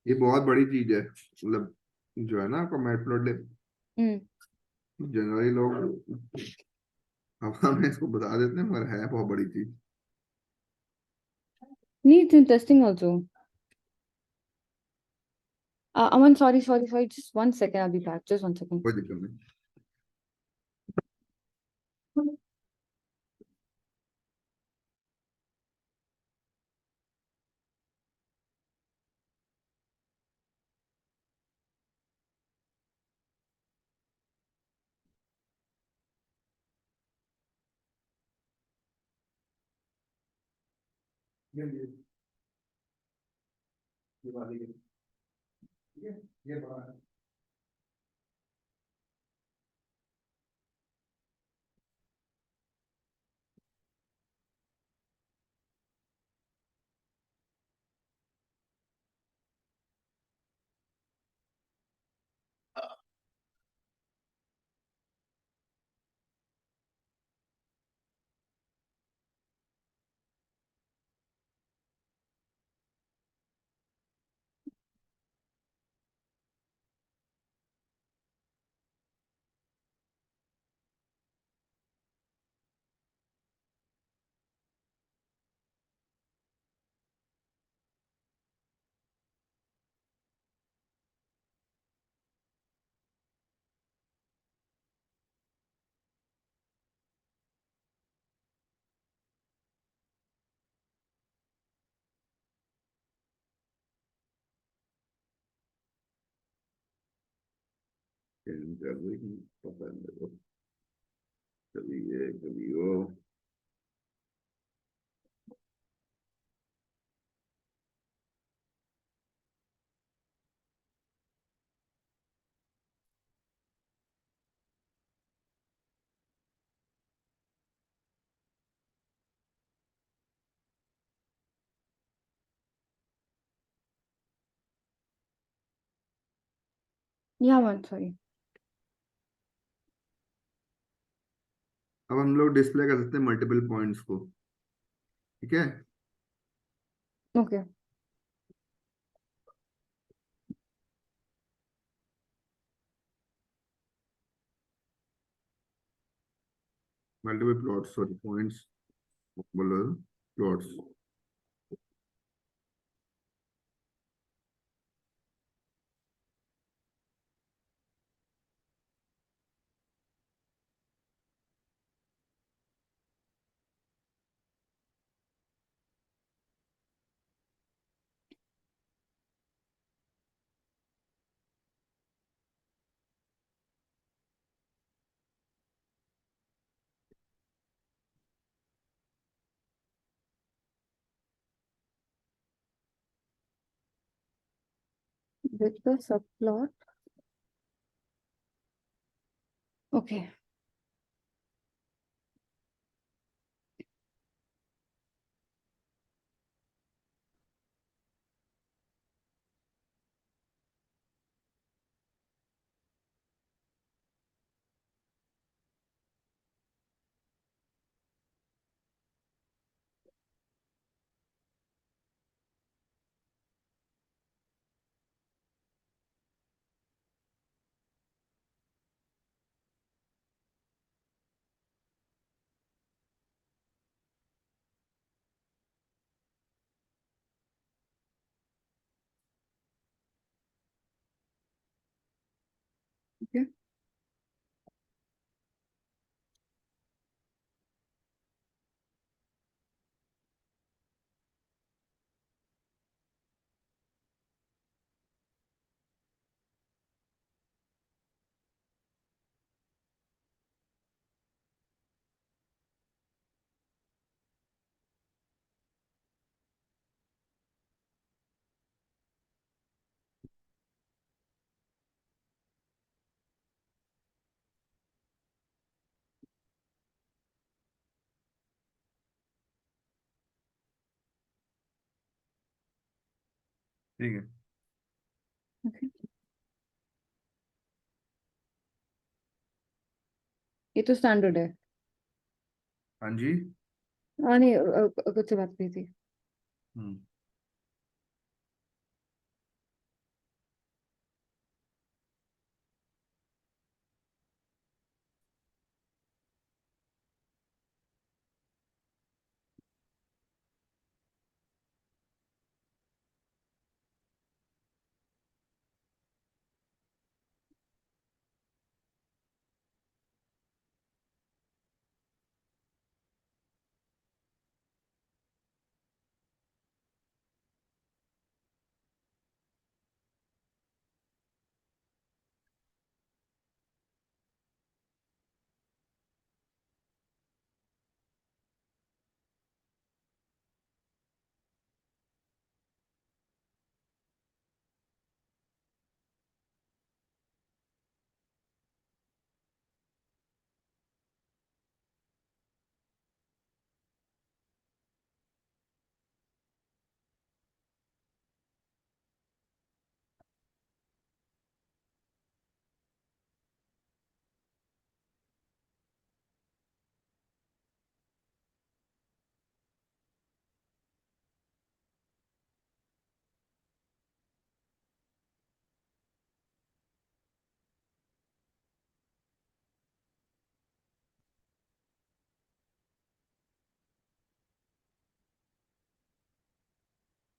ये बहुत बड़ी चीज है, मतलब जो है ना आपका मैटप्लॉटलिब, हम्म जनरली लोग हवा में इसको बता देते हैं, मगर है बहुत बड़ी चीज। Needs interesting also. Aman, sorry. Just 1 second. I'll be back. Just 1 second. कोई दिक्कत नहीं. ये वाली है. ठीक है, ये बड़ा है. पता नहीं, कभी ये कभी वो. Yeah, Aman, sorry. अब हम लोग डिस्प्ले कर सकते हैं मल्टीपल पॉइंट्स को. ठीक है. Okay. Multiple plots, sorry points बोलो. Plots. With the subplot. Okay. Okay. ठीक है. Okay. ये तो स्टैंडर्ड है. हाँ जी. हाँ नहीं, कुछ से बात की थी. हम्म.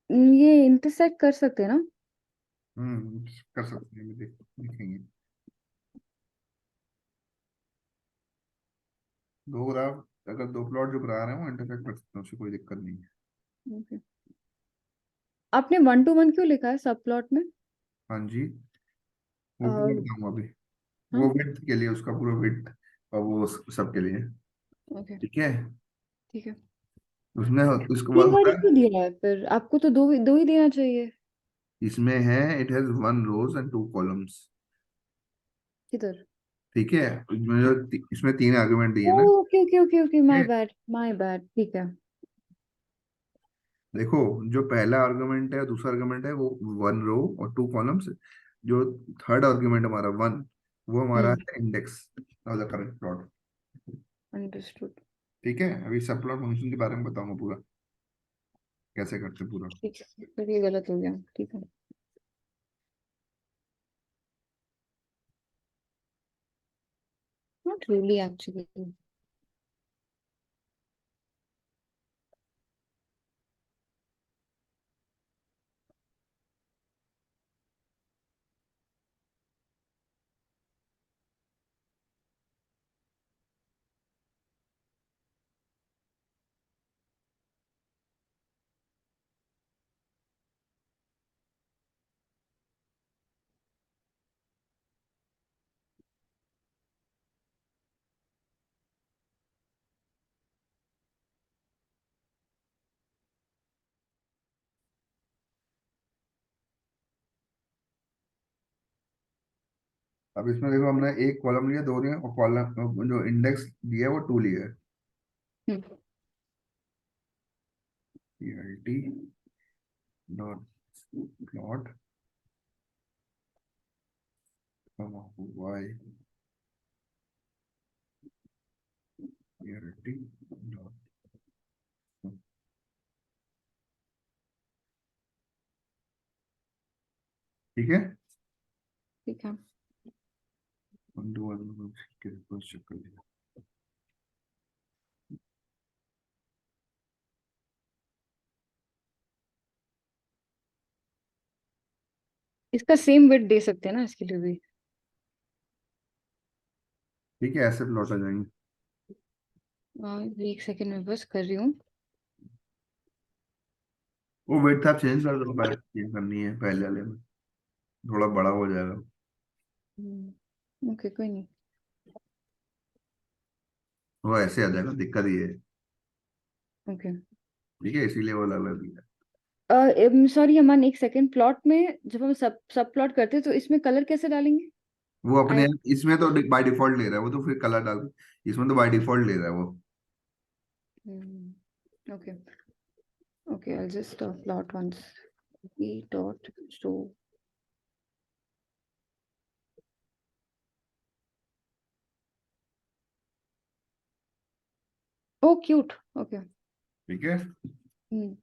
ये इंटरसेक्ट कर सकते हैं ना? कर सकते हैं, दिखेंगे दो ग्राफ, अगर दो प्लॉट जो बना रहे हैं वो इंटरसेक्ट कर सकते हैं, उससे कोई दिक्कत नहीं है। Okay. आपने 1 to 1 क्यों लिखा है सब प्लॉट में? हाँ जी, वो पूरा अह, बताऊंगा अभी। हाँ, वो विड्थ के लिए, उसका पूरा विड्थ, और वो सब के लिए। ओके, ठीक है, ठीक है। उसमें उसके बाद 3 बार होता ही है, क्यों दिया है फिर? आपको तो दो दो ही देना चाहिए। इसमें है it has 1 rows and 2 columns। किधर? ठीक है, इसमें 3 आर्गुमेंट दिए ना। ओके, ओके, ओके, ओके, ठीक माय है, बैड, माय बैड, ठीक है। देखो, जो पहला आर्गुमेंट है, दूसरा आर्गुमेंट है, वो 1 row और 2 columns। जो थर्ड आर्गुमेंट हमारा 1, वो हमारा हम्म, है index of the current plot. Understood. ठीक है, अभी सब प्लॉट फंक्शन के बारे में बताऊंगा पूरा, कैसे करते हैं पूरा। ठीक है, फिर ये गलत हो गया, ठीक है। Not really actually. अब इसमें देखो, हमने एक कॉलम लिया, दो लिया, और कॉलम जो इंडेक्स दिया है वो 2 लिया है। Hmm, T dot plot Y T dot. ठीक है, ठीक है। 1 to 1 के ऊपर चेक कर लिया। इसका सेम वेट दे सकते हैं ना इसके लिए भी? ठीक है, ऐसे प्लॉट आ जाएंगे। हाँ, एक सेकेंड में बस कर रही हूँ। वो वेट आप चेंज कर दो, पहले चेंज करनी है पहले वाले में, थोड़ा बड़ा हो जाएगा। ओके, कोई नहीं। वो ऐसे आ जाएगा, दिक्कत ये है। ओके। ठीक है, इसीलिए वो अलग अलग दिया। सॉरी अमन, एक सेकेंड। प्लॉट में जब हम सब सब प्लॉट करते हैं तो इसमें कलर कैसे डालेंगे? वो अपने, आई इसमें तो बाय डिफॉल्ट ले रहा है वो, तो फिर कलर डाल, इसमें तो बाय डिफॉल्ट ले रहा है वो। Okay, okay, I just plot once e dot show. Oh, cute. Okay. ठीक है। Hmm.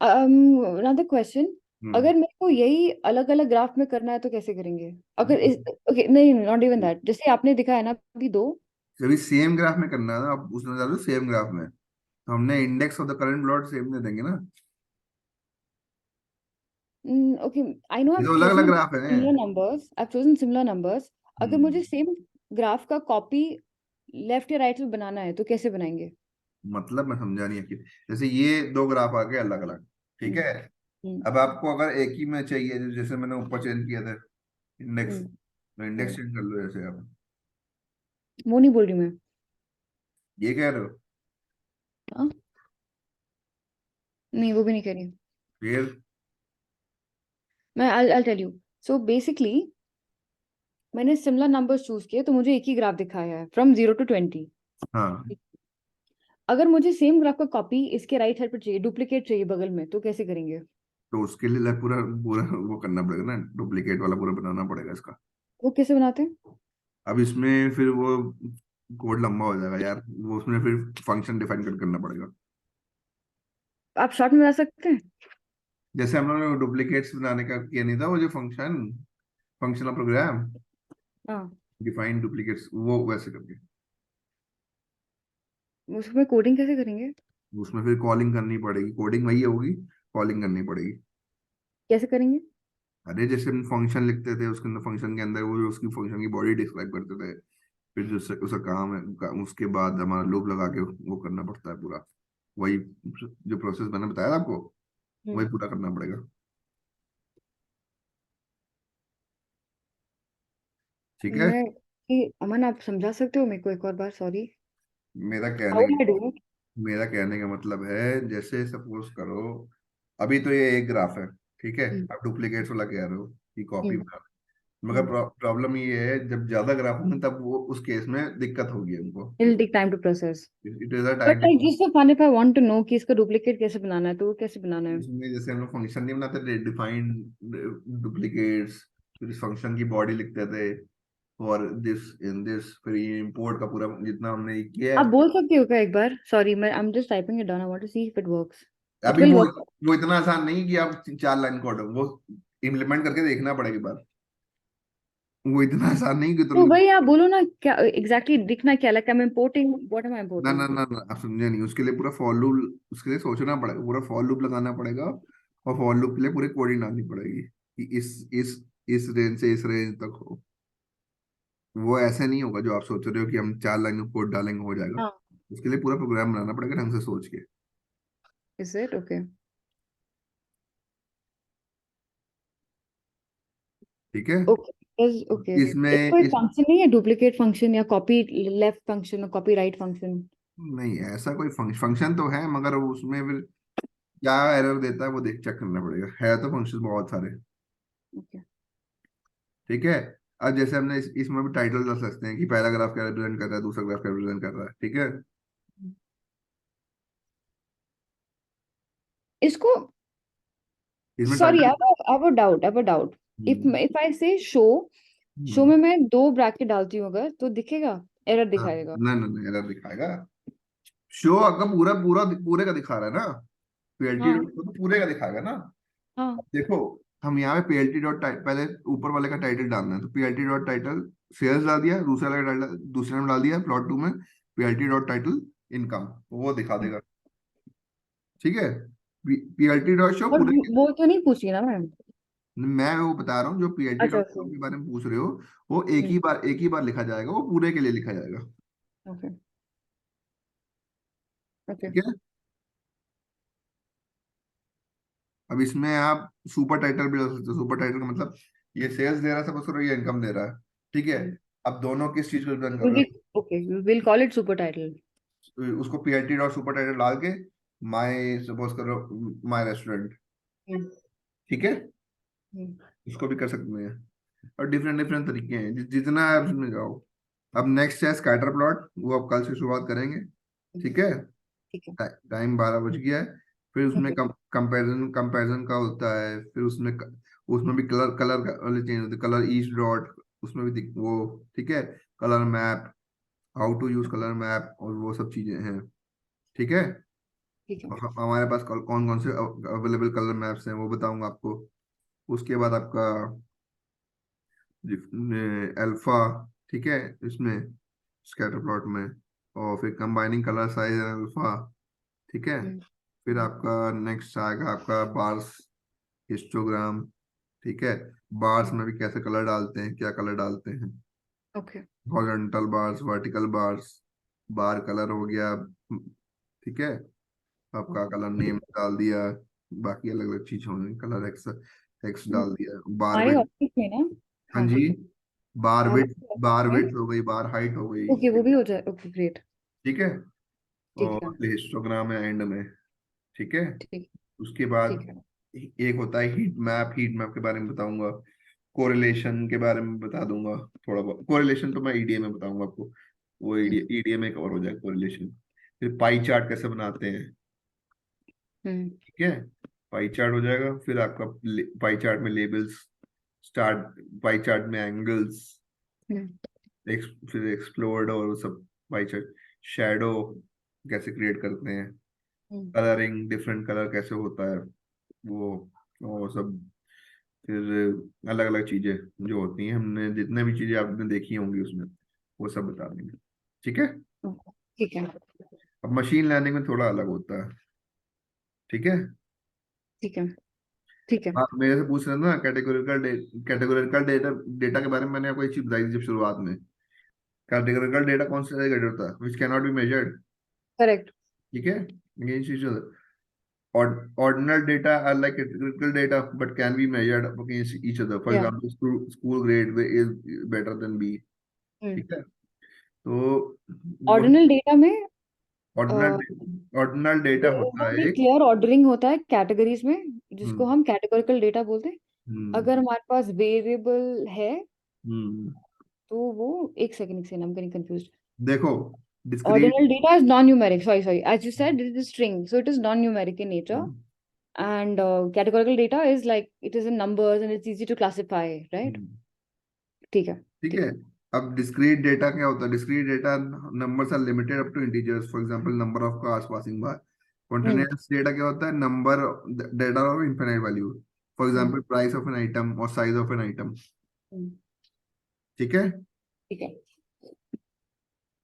Another question. हम्म अगर मेरे को यही अलग अलग ग्राफ में करना है तो कैसे करेंगे? अगर इस ओके, नहीं, नॉट इवन दैट, जैसे आपने दिखाया ना अभी दो। अभी सेम ग्राफ में करना है ना, अब उसमें डालो सेम ग्राफ में, तो हमने index of the current plot same दे देंगे ना। ओके, आई नो ये I've तो अलग अलग chosen ग्राफ है। similar numbers. I've chosen similar numbers. अगर मुझे हम्म सेम ग्राफ का कॉपी लेफ्ट या राइट में बनाना है तो कैसे बनाएंगे? मतलब मैं समझा नहीं कि, जैसे ये दो ग्राफ आ गए अलग अलग। ठीक हम्म, है, हम्म, अब आपको अगर एक ही में चाहिए, जैसे मैंने ऊपर चेंज किया था इंडेक्स, हम्म, तो इंडेक्स हम्म। चेंज कर लो जैसे आप। वो नहीं बोल रही मैं। ये कह रहे हो? हाँ? नहीं, वो भी नहीं करी। फिर मैं I'll tell you. So basically मैंने सिमिलर नंबर्स चूज किए तो मुझे एक ही ग्राफ दिखाया है फ्रॉम 0 to 20। हाँ, अगर मुझे सेम ग्राफ का कॉपी इसके राइट साइड पर चाहिए, डुप्लीकेट चाहिए बगल में, तो कैसे करेंगे? तो उसके लिए पूरा पूरा वो करना पड़ेगा ना, डुप्लीकेट वाला पूरा बनाना पड़ेगा इसका। वो कैसे बनाते हैं? अब इसमें फिर वो कोड लंबा हो जाएगा यार, वो उसमें फिर फंक्शन डिफाइन करना पड़ेगा। आप शॉर्ट में बता सकते हैं? जैसे हम लोगों ने डुप्लीकेट्स बनाने का किया नहीं था, वो जो फंक्शन, फंक्शनल प्रोग्राम हाँ। डिफाइन डुप्लीकेट्स, वो वैसे करके उसमें कोडिंग कैसे करेंगे? उसमें फिर कॉलिंग करनी पड़ेगी, कोडिंग वही होगी, कॉलिंग करनी पड़ेगी। कैसे करेंगे? अरे जैसे हम फंक्शन लिखते थे, उसके अंदर फंक्शन के अंदर वो जो उसकी फंक्शन की बॉडी डिस्क्राइब करते थे, फिर जो उसका काम है उसके बाद हमारा लूप लगा के वो करना पड़ता है पूरा। वही जो प्रोसेस मैंने बताया था आपको, वही हम्म। पूरा करना पड़ेगा। ठीक है। मैं अमन, आप समझा सकते हो मेरे को एक और बार? सॉरी। मेरा हाउ कहने आई डू इट? मेरा कहने का मतलब है, जैसे सपोज करो, अभी तो ये एक ग्राफ है, ठीक है, हम्म। आप डुप्लीकेट्स वाला कह रहे हो कि कॉपी हम्म। बना रहे हो। मगर हम्म। प्रॉब्लम ये है, जब ज्यादा ग्राफ होंगे तब वो उस केस में दिक्कत होगी हमको। It'll take time to process. It is a But time. like just for fun, if I want to know कि इसका डुप्लीकेट कैसे बनाना है, तो वो कैसे बनाना है? इसमें जैसे हम लोग फंक्शन नहीं बनाते, डिफाइन डुप्लीकेट्स, फिर इस फंक्शन की बॉडी लिखते थे, और दिस इन दिस, फिर ये इंपोर्ट का पूरा जितना हमने ये किया आप है। बोल सकते हो क्या एक बार? सॉरी, मैं I'm just typing it down. I want to see if it works. It अभी will वो work. वो इतना आसान नहीं कि आप 4 लाइन कोड, वो इम्प्लीमेंट करके देखना पड़ेगा एक बार। वो इतना आसान नहीं कि तो तुरंत। भाई आप बोलो ना क्या एग्जैक्टली दिखना क्या, like I am importing, what am I ना इम्पोर्टिंग? ना ना ना, आप समझे नहीं, उसके लिए पूरा फॉर लूप, उसके लिए सोचना पड़ेगा, पूरा फॉर लूप लगाना पड़ेगा, और फॉर लूप के लिए पूरी कोडिंग डालनी पड़ेगी कि इस रेंज से इस रेंज तक हो। वो ऐसे नहीं होगा जो आप सोच रहे हो कि हम 4 लाइन कोड डालेंगे हो जाएगा। हाँ। उसके लिए पूरा प्रोग्राम बनाना पड़ेगा ढंग से सोच के। Is it okay? ठीक है। Okay okay. एक इसमें कोई इस फंक्शन नहीं है, डुप्लीकेट फंक्शन या कॉपी लेफ्ट फंक्शन और कॉपी राइट फंक्शन? नहीं, ऐसा कोई फंक्शन तो है, मगर उसमें फिर क्या एरर देता है वो देख चेक करना पड़ेगा, है तो फंक्शन बहुत सारे। ओके। ठीक है। अब जैसे हमने इसमें भी टाइटल डाल सकते हैं कि पहला ग्राफ क्या रिप्रेजेंट कर रहा है, दूसरा ग्राफ क्या रिप्रेजेंट कर रहा है, ठीक है। इसको इसमें sorry, title. I have a doubt, I have a doubt. Hmm, if I से शो हम्म, में मैं दो ब्रैकेट डालती हूँ अगर, तो दिखेगा? एरर हाँ, दिखाएगा? ना ना ना, एरर दिखाएगा। शो अगर पूरा पूरा पूरे का दिखा रहा है ना, पीएलटी हाँ। डॉट तो पूरे का दिखाएगा ना। हाँ। देखो, हम यहाँ पे पीएलटी डॉट पहले ऊपर वाले का टाइटल डालना है, तो पीएलटी डॉट टाइटल सेल्स डाल दिया, दूसरे वाले का टाइटल दूसरे में डाल दिया, प्लॉट 2 में पीएलटी डॉट टाइटल इनकम, वो दिखा देगा। ठीक है। पीएलटी डॉट शो और पूरे। वो तो नहीं पूछी ना मैम? मैं वो बता रहा हूँ, जो पीएलटी अच्छा डॉट ओके। शो के बारे में पूछ रहे हो, वो एक ही बार लिखा जाएगा, वो पूरे के लिए लिखा जाएगा। Okay okay. ठीक है। अब इसमें आप सुपर टाइटल भी डाल सकते हो। सुपर टाइटल का मतलब, ये सेल्स दे रहा है सपोज करो, ये इनकम दे रहा है, ठीक है। अब दोनों किस चीज को रिप्रेजेंट कर विल रहे बी हैं, okay, will call it super title. तो उसको पीएलटी डॉट सुपर टाइटल डाल के, माई सपोज करो, माई रेस्टोरेंट, ठीक है। इसको भी कर सकते हैं। और डिफरेंट डिफरेंट तरीके हैं, जितना आप उसमें जाओ। अब नेक्स्ट है स्कैटर प्लॉट, वो अब कल से शुरुआत करेंगे। ठीक है। ठीक है। टाइम 12 बज गया है। फिर उसमें ओके। कंपैरिजन कंपैरिजन का होता है, फिर उसमें भी कलर कलर वाले चेंज होते हैं, कलर ईच डॉट, उसमें भी वो, ठीक है, colour map, how to use colour map, और वो सब चीजें हैं। ठीक है। ठीक है। हमारे पास कौन कौन से अवेलेबल कलर मैप्स हैं वो बताऊंगा आपको। उसके बाद आपका अल्फा, ठीक है, इसमें स्कैटर प्लॉट में, और फिर combining colour size and alpha, ठीक है। फिर आपका नेक्स्ट आएगा आपका बार्स हिस्टोग्राम, ठीक है। बार्स में भी कैसे कलर डालते हैं, क्या कलर डालते हैं, okay. Horizontal bars, vertical bars, bar colour हो गया, ठीक है। आपका कलर नेम डाल दिया, बाकी अलग अलग चीज होंगी, कलर एक्स एक्स डाल दिया, बार हमारे विड्थ। ऑफिस में ना। हाँ हाँ जी। ठीक है। बार विड्थ, हमारे बार ऑफिस में। विड्थ हो गई, बार हाइट हो गई। ओके, वो भी हो जाए, ओके ग्रेट। ठीक है। ठीक और है। हिस्टोग्राम है एंड में। ठीक है। ठीक। उसके ठीक बाद है। एक होता है हीट मैप, हीट मैप के बारे में बताऊंगा। कोरिलेशन के बारे में बता दूंगा, थोड़ा बहुत कोरिलेशन तो मैं ईडीए में बताऊंगा आपको, वो ईडीए में कवर हो जाएगा कोरिलेशन। फिर पाई चार्ट कैसे बनाते हैं, हम्म। ठीक है, पाई चार्ट हो जाएगा। फिर आपका पाई चार्ट में लेबल्स, स्टार्ट पाई चार्ट में एंगल्स, हम्म। फिर एक्सप्लोर्ड और वो सब, पाई चार्ट, शेडो कैसे क्रिएट करते हैं, हम्म। कलरिंग, डिफरेंट कलर कैसे होता है वो सब। फिर अलग अलग चीजें जो होती हैं, हमने जितने भी चीजें आपने देखी होंगी उसमें, वो सब बता देंगे। ठीक है। ठीक है। अब मशीन लर्निंग में थोड़ा अलग होता है। ठीक है। ठीक है, ठीक है। आप मेरे से पूछ रहे हो ना कैटेगोरिकल डेटा डेटा के बारे में। मैंने आपको एक चीज बताई थी जब शुरुआत में। कैटेगोरिकल डेटा कौन सा डेटा होता है? Which can not be measured. Correct. ठीक है, against each other. Ordinal data are like critical data but can be measured against each other. For या। example, school grade is better than B. ठीक है, तो वो ordinal data में ordinal ordinal data होता वो है भी एक। क्लियर ऑर्डरिंग होता है कैटेगरीज में, जिसको हम्म हम कैटेगोरिकल डेटा बोलते हैं। हम्म अगर हमारे पास वेरिएबल है हम्म तो वो, एक सेकंड से, आई एम गेटिंग कंफ्यूज्ड। देखो, discrete. Ordinal data is non-numeric. Sorry. As you said, it is a string, so it is non-numeric in nature. And categorical data is like it is in numbers and it's easy to classify, right? ठीक है, ठीक ठीक है, है। अब discrete data क्या होता है? Discrete data numbers are limited up to integers, for example number of cars passing by. Hmm continuous data क्या होता है? Number data of infinite value, for hmm example price of an item और size of an item. हम्म, ठीक है, ठीक है।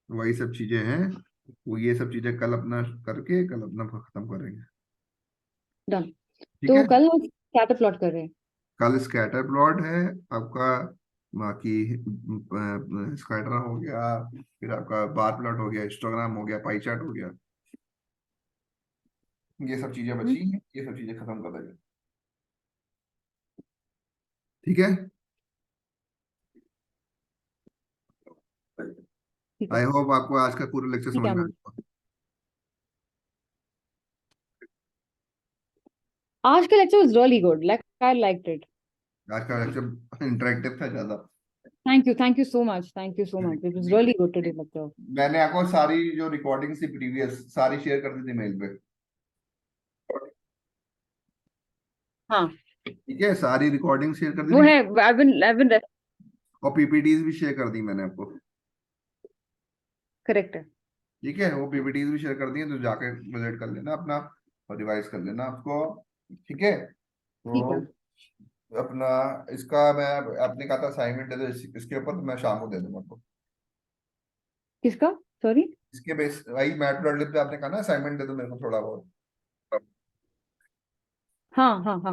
वही सब चीजें हैं। वो ये सब चीजें कल अपना करके कल अपना खत्म करेंगे। डन। ठीक तो है, कल हम स्कैटर प्लॉट कर रहे हैं। कल स्कैटर प्लॉट है आपका। बाकी स्कैटर हो गया, फिर आपका बार प्लॉट हो गया, हिस्टोग्राम हो गया, पाई चार्ट हो गया। ये सब चीजें हम्म, बची हैं, ये सब चीजें खत्म कर देंगे। ठीक है, ठीक है। आई होप आपको आज का पूरा लेक्चर ठीक समझ है में मैम। आया। आज का lecture was really good, like I liked it. आज का लेक्चर इंटरेक्टिव था ज्यादा। Thank you so much, thank you so much, it was really good today lecture. मैंने आपको सारी जो रिकॉर्डिंग थी प्रीवियस सारी शेयर कर दी थी मेल पे। हाँ, ठीक है, सारी रिकॉर्डिंग शेयर कर दी वो थी, है। आई बिन और पीपीटीज भी शेयर कर दी मैंने आपको। करेक्ट है। ठीक है, वो पीपीटीज भी शेयर कर दी हैं, तो जाके विजिट कर लेना अपना और रिवाइज कर लेना आपको। ठीक है, ठीक तो है। अपना इसका मैं आपने कहा था असाइनमेंट दे दो इसके ऊपर, तो मैं शाम को दे दूंगा आपको। किसका? सॉरी। इसके बेस वही मैटप्लॉटलिब पे आपने कहा ना असाइनमेंट दे दो मेरे को थोड़ा बहुत। हाँ हाँ हाँ।